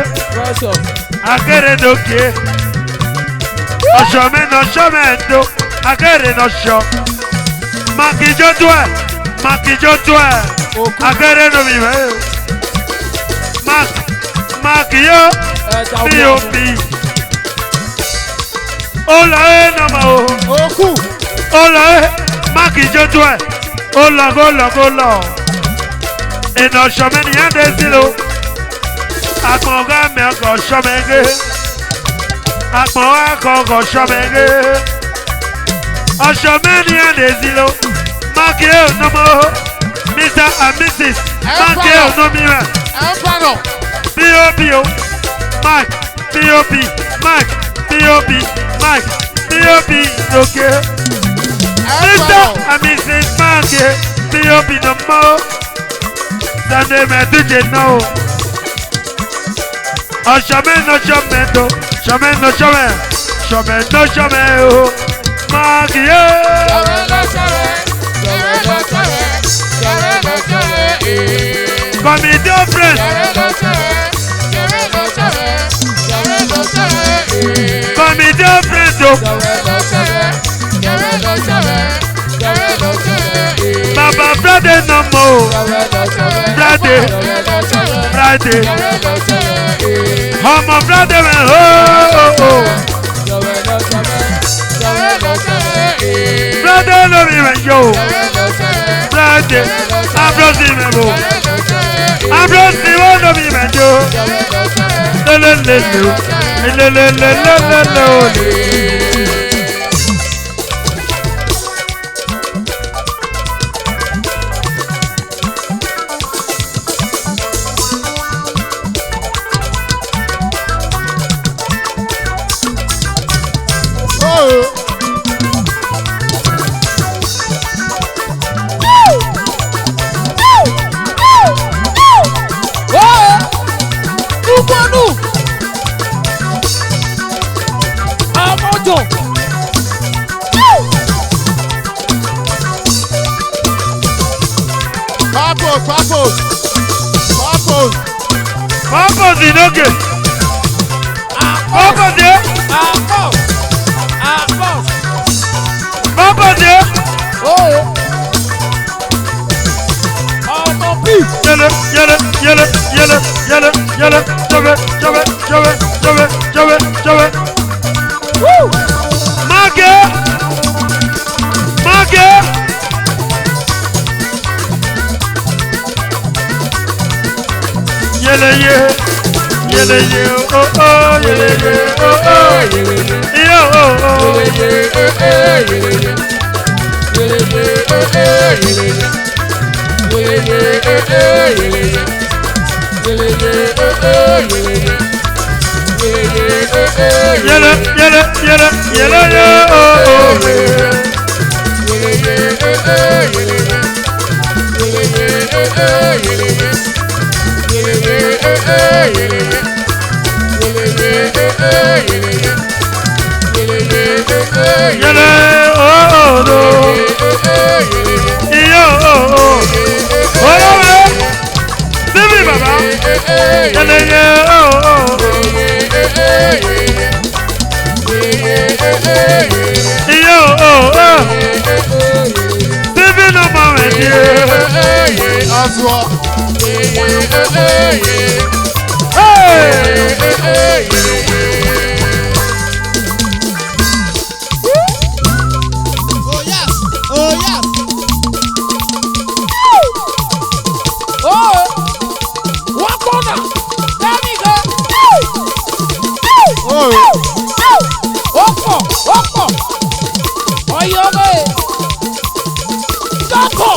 Akere dokie. Ọ̀ṣọ́mẹ́ ndo. Akere nọ̀ṣọ́. Makijo tó ẹ̀. Akere nomi mẹ́. Makiyo. B.O.B. Ó lọ ẹ́ nọmọ o. Ó lọ ẹ́. Makijo tó ẹ̀. Ó lọ. Ìnà ọ̀ṣọ́mẹ́ ni yẹn dé sí lo. Àgbọ̀n ọ̀gá mi ọkọ̀ ọ̀ṣọ́mẹ́gẹ́. Ọ̀ṣọ́mẹ́ ni yẹn dé sí lo. Mákìyé ònàmọ́. Mr. and Mrs. Mákìyé ònàmíràn. B.O.B. Mike. B.O.B. lókè. Mr. and Mrs. Mákìyé. B.O.B. nàmọ́. Sunday mẹ́tújẹ náà. Ọ̀ṣọ́mẹ́ no ṣọ́mẹ́ tó. Ṣọ́mẹ́ o. Mákìyé. Committee of friends. Committee of friends o. Baba Friday no more. Friday. Ọmọ Friday wẹ̀ ho. Friday lórí rẹ̀ yó. Friday. Ambrose mi bò. Ambrose wọ́n lórí rẹ̀ yó. Lelelelele. Papa Zinoke. Papa de. Papa de. Yele, yele, yele, yele, yele, yele, chove, chove, chove, chove, chove, chove. Mage. Mage. Yele ye, yele ye, oh oh, yele ye, oh oh, yo oh oh, yele yele yele yele yo oh yele oh no yo oh oh baby baba yele yo oh yo oh baby no mama dear Aswa. Oh yes, oh yes. Oh, one corner. There we go. Oh. Opo. Oyobe. Gato.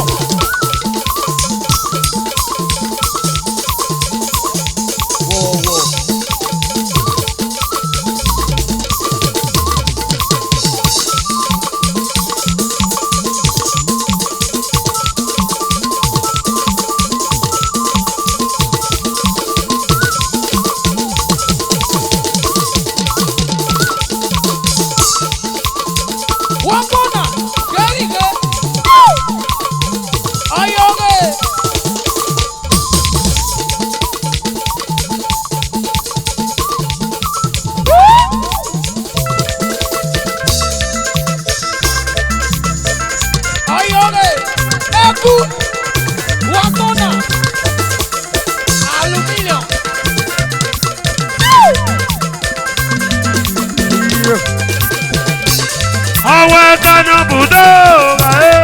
One corner. Very good. Oyobe. Oyobe. Eku. One corner. Aluminium. awe kana budo ayo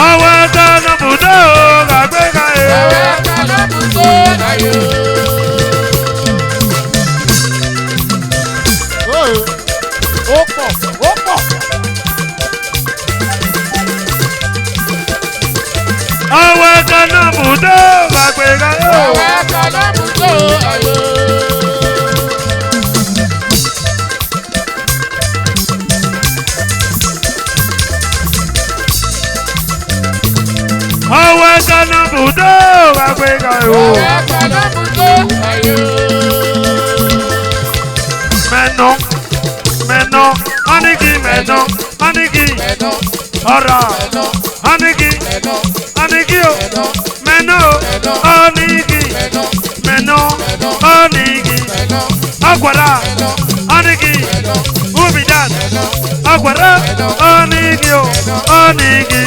awe kana budo agbega awe kana budo agbega awe kana budo agbega meno anigi meno anigi ora anigi anigi o meno anigi meno anigi agwara anigi ubidan agwara anigi o anigi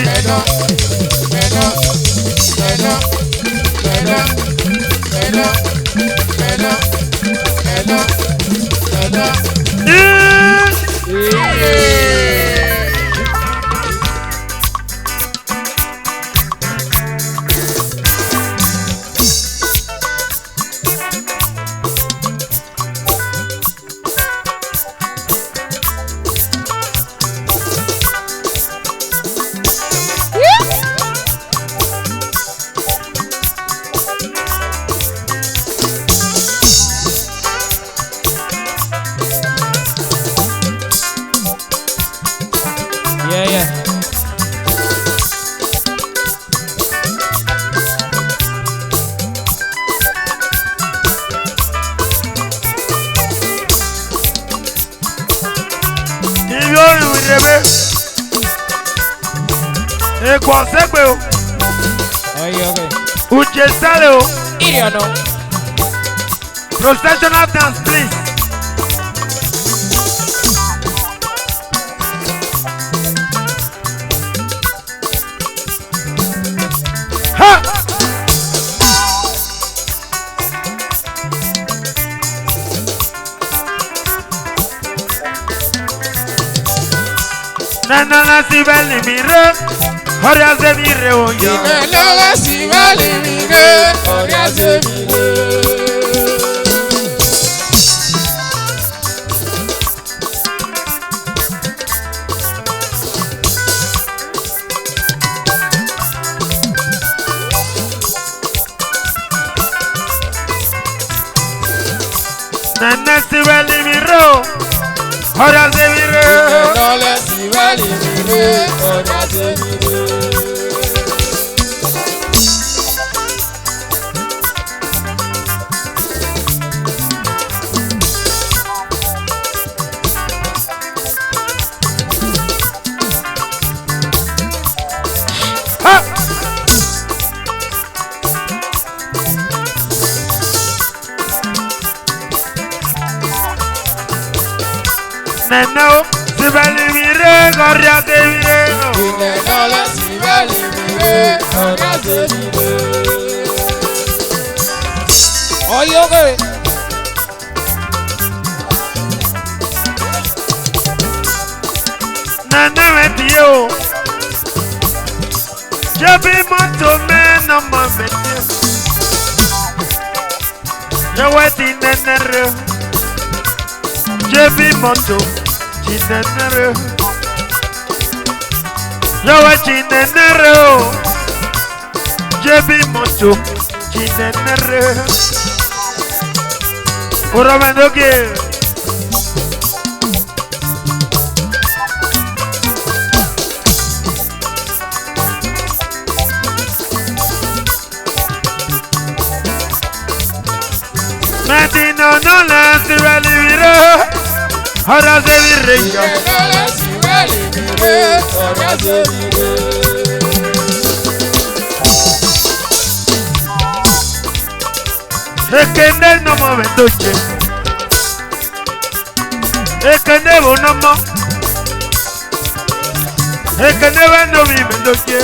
rebe. Ekwa segbe o. Uche sale o. Processional dance, please. Ha! Nana si beli mire, horia se mire oya. Nana si beli mire, horia se mire. Nana si beli mire, horia se mire. Nana si beli mire, horia se mire. Nana si beli mire, horia se mire. Nana si beli mire, horia se mire. Oye, Nana me dio. Je be moto me no ma me dio. Je weti nenere. Je be moto. Chinenere. Je weti nenere. Je be moto. Chinenere. Ora me doge. Matino no la si veli mire, ahora se virre ya. Nana si beli mire, horia se mire. Ekende no mo vendoche, ekende bo no mo, ekende vendo mi vendoche.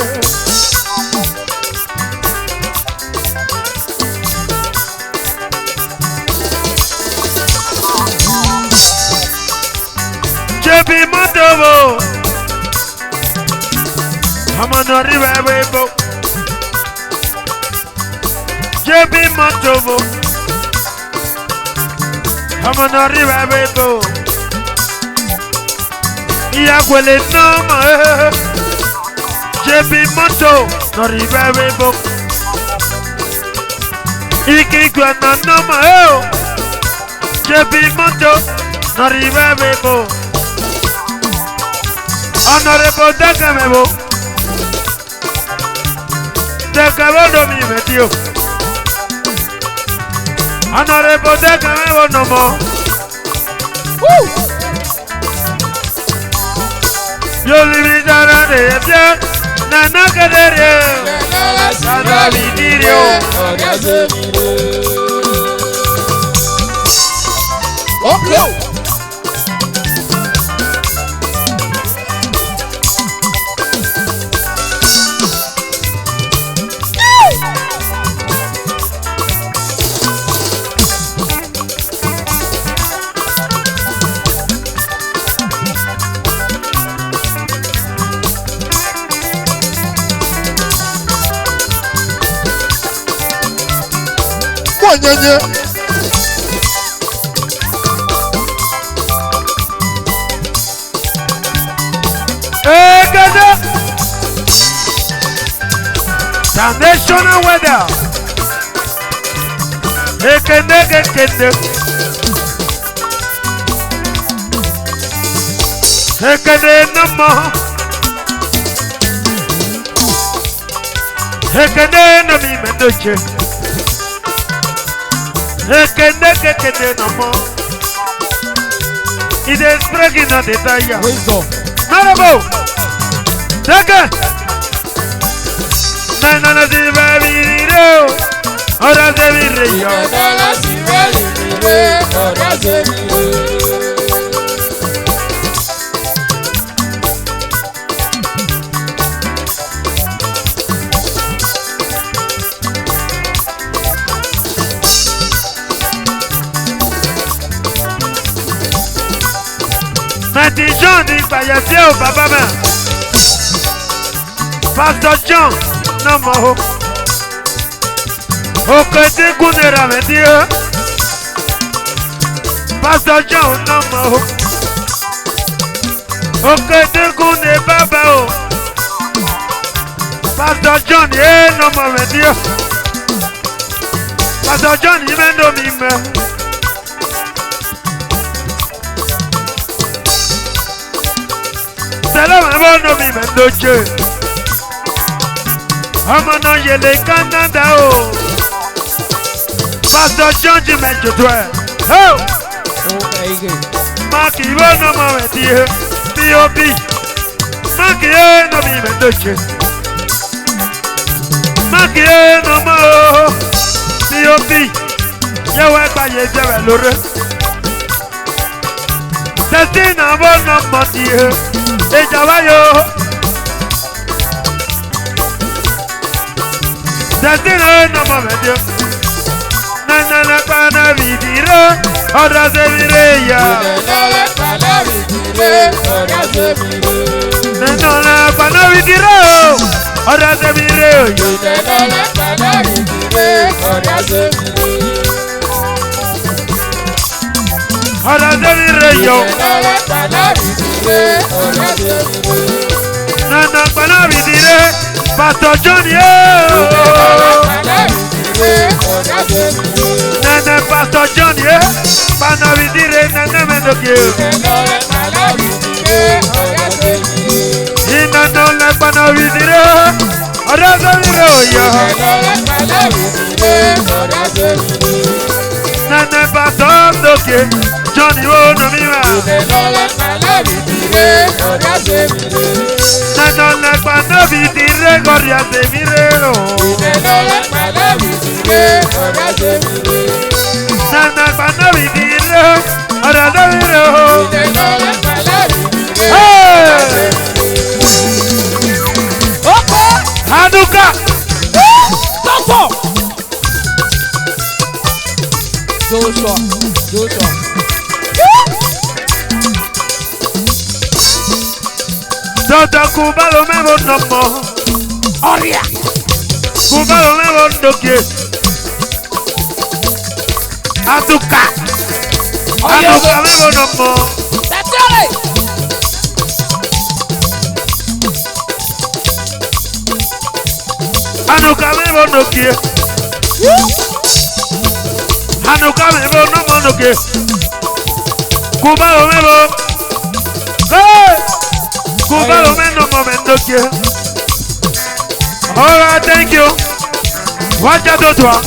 Jebi Mondovo, I'm on the river. Jebi Mondovo, I'm on the river. Iaquele nome, Jebi Mondo, no river. Iki guana nome, Jebi Mondo, no river. Honorable Dakamebo, Dakabo mi metió. Honorable Dakamebo no more. Yo live de pie, Nana Cadere, Nana Vidirio, horia se mire. Oh, no. Nyenye. Gada. The national weather. Ekende. Ekende no more. Ekende no mi mendoche. Ekende no more. It is breaking on the tire. Wisdom. Honorable. Second. Nana si baby do. Ora se mi reyo. Nana si baby do. Ora se mi reyo. Mati John di Bayese o baba ma. Pastor John no mo. O kete kunera me dio. Pastor John no mo. O kete kune baba o. Pastor John no mo me dio. Pastor John imendo mi me. Salam abono mi mendoche. Amano yele Canada o. Pastor John di menjo twa. Ho! Maki bono mo metie. P.O.B. Maki no mi mendoche. Maki no mo. P.O.B. Yewe pa ye jewe lore. Destina bono mo tie. Ejawayo Destina no mamedio Nana pana vidiro Ora se vireya Nana pana vidire. Ora se vire. Nana pana vidiro Ora se vireya Nana pana vidire. Ora se vire. Ora se vireya Nana pana vidire. Ora se vire. Nana pana vidire Pastor John Nana Pastor John Pana vidire Nana mendoke Nana le pana vidire Ora se vireya Nana Pastor doke Johnny wo no miwa Nana le pana vidire Goria se virero Nana pana vidire Ora se virero Hanuka Joshua. Toto Kubalo me bonomo Oria Kubalo me bonoke Atuka Atuka me bonomo Anuka me bonoke Anuka me bonomo noke Kubalo me bo Hey Kubalo me no momento que Alright, thank you. Watch out those one.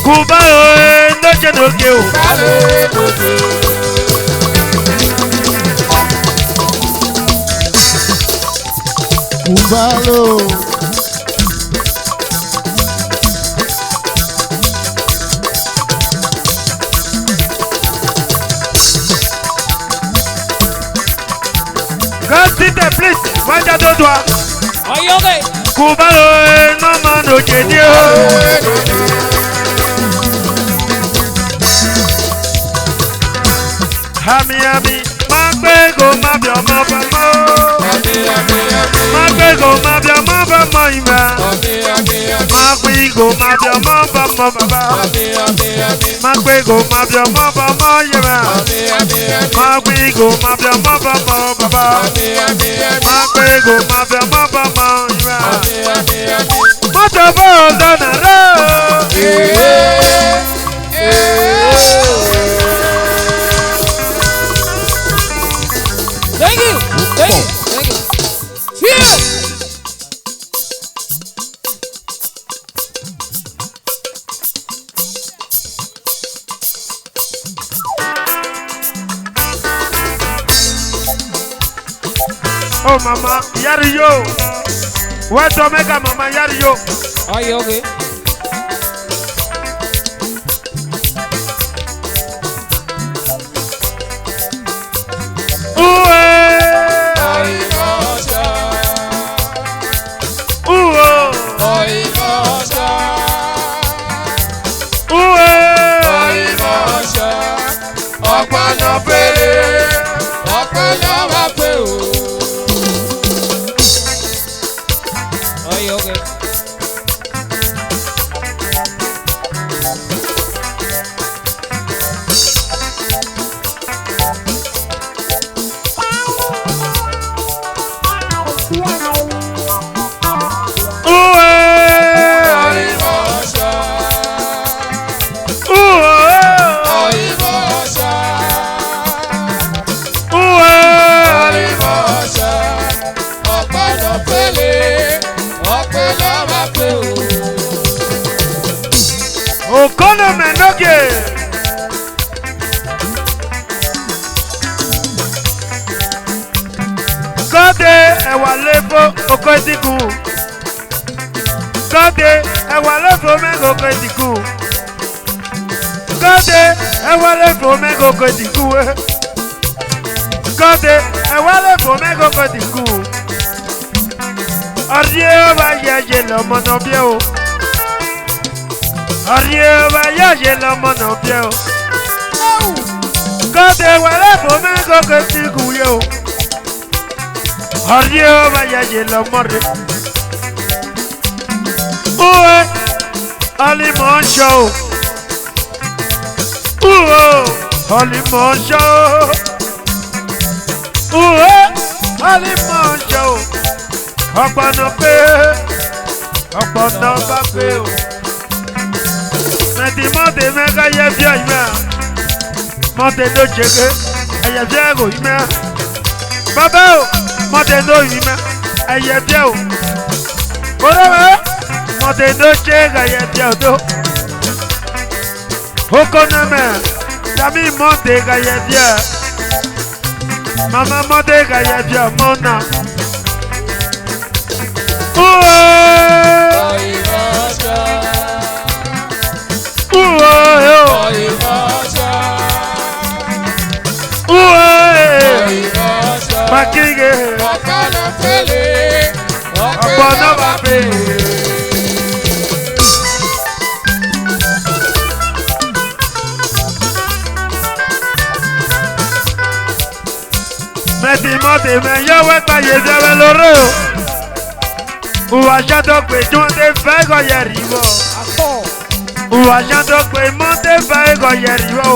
Kubalo noche no quiero. Kubalo. Go sit there, please. Watch out those one. Kubalo no man no genio. Hami hami, ma gbe go ma bi ọmọ bàbá. Hami hami hami, Magbego mabia maba moima. Magbego mabia maba maba. Magbego mabia maba moima. Magbego mabia maba maba. Magbego mabia maba moima. Mata boza na ro. Thank you. Thank you. Thank you. Cheers. Oh mama, yari yo. What to make a mama yari yo? Are you okay? Okono menoge. Kode ewa lefo oko etiku. Kode ewa lefo mego oko etiku. Kode ewa lefo mego oko etiku. Kode ewa lefo mego oko etiku. Arie ba yaje lo mono bio. Arriba ya la mano pio. Kade wala fome ko ke kuyo. Arriba ya la morre. Oe Ali Moncho. Ali Moncho. Ali Moncho. Apano pe. Apano pa pe. Monte mega ya via ima. Monte no chege. Aya via go ima. Baba o. Monte no ima. Aya via o. Ora Monte no chega ya via do. Hokona me. Dami monte ga ya via. Mama monte ga ya via mona. Makige, Ọ̀pọ̀lọpọ̀ fẹ́lẹ̀, ọ̀pọ̀lọpọ̀ fẹ́lẹ̀. Mẹ́tì mọ́tì mẹ́yọ́wẹ́ gbàyè sẹ́wẹ́ lóró. Uwa ṣàtọ̀ pé tí wọ́n ti fẹ́ gọ̀yẹ̀ rí wọ́. Uwa ṣàtọ̀ pé mọ́tì fẹ́ gọ̀yẹ̀ rí wọ́.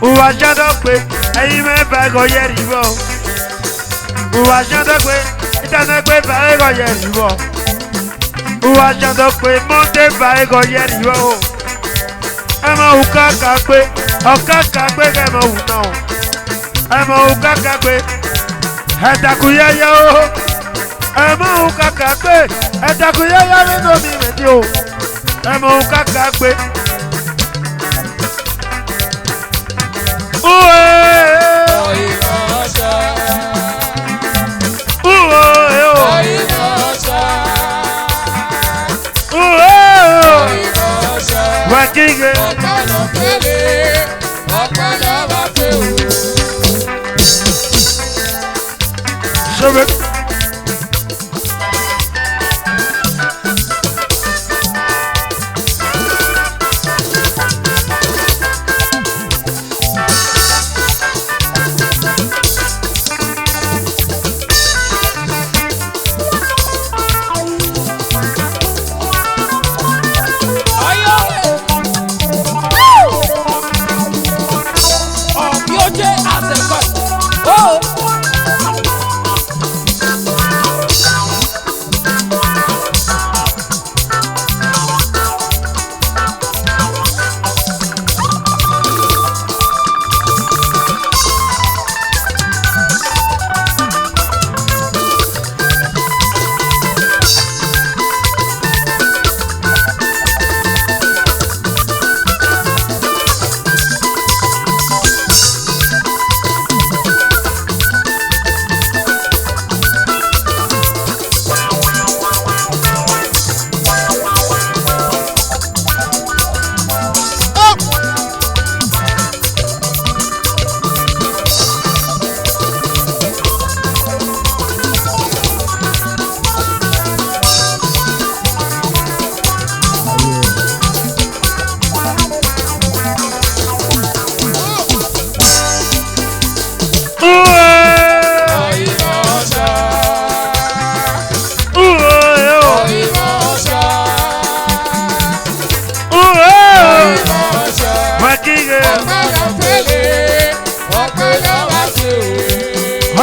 Uwa ṣàtọ̀ pé ẹyin mẹ́fẹ́ gọ̀yẹ̀ rí wọ́. Uwa ṣàtọ̀ pé ìtànà pé fẹ́ gọ̀yẹ̀ rí wọ́. Uwa ṣàtọ̀ pé mọ́tì fẹ́ gọ̀yẹ̀ rí wọ́. Ẹ mọ̀ òkà kà pé kẹ́ mọ̀ wù náà. Ẹ mọ̀ òkà kà pé ẹ̀dàkúyẹ́yẹ́ o. Ẹ mọ̀ òkà pé ẹ̀dàkúyẹ́yẹ́ nínú mi mẹ́tí o. Ẹ mọ̀ òkà pé. Wakige Sobe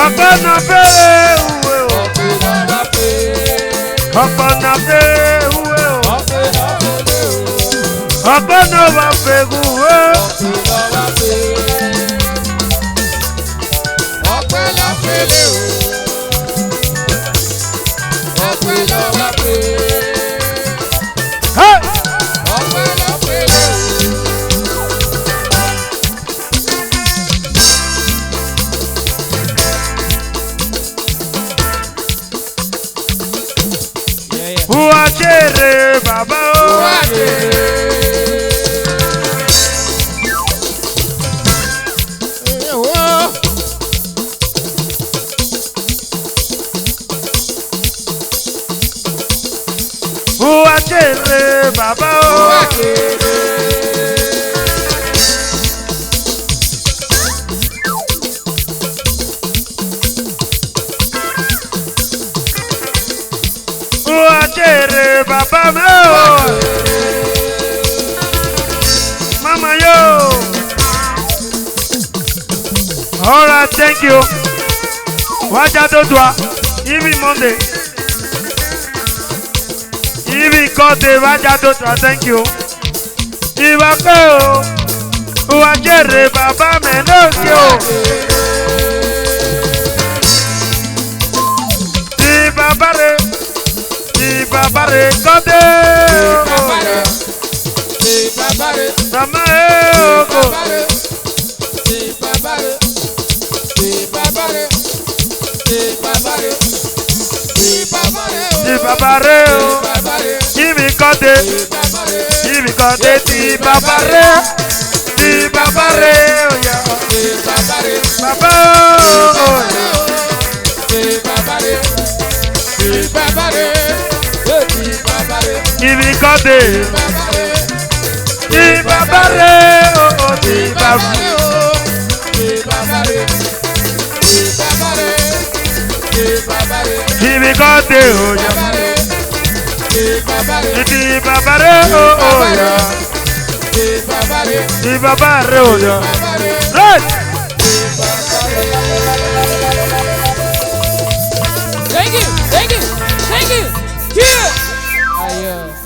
Ọ̀pọ̀ náà fẹ́ òwe o. Ọ̀pọ̀ náà fẹ́ òwe o. Ọ̀pọ̀ náà wà fẹ́ òwe o. Hey! Wá jèrè bàbá o. Wá jèrè. Wá jèrè bàbá o. Wá jèrè. Wá jèrè bàbá mi o. Mama yo. All right, thank you. Wájà tó dùn á, even Monday. Even Sunday, wájà tó dùn á, thank you. Ìwà pé o, wá jèrè bàbá mi lókè o. Ti bàbá rẹ̀. Babare kode Mama ego Ti babare o Kimi kode ti babare o ya Baba o Ibi kode, ti babare o, ti babare o, ibi kode o ya, ti babare o ya, ti babare o ya, right.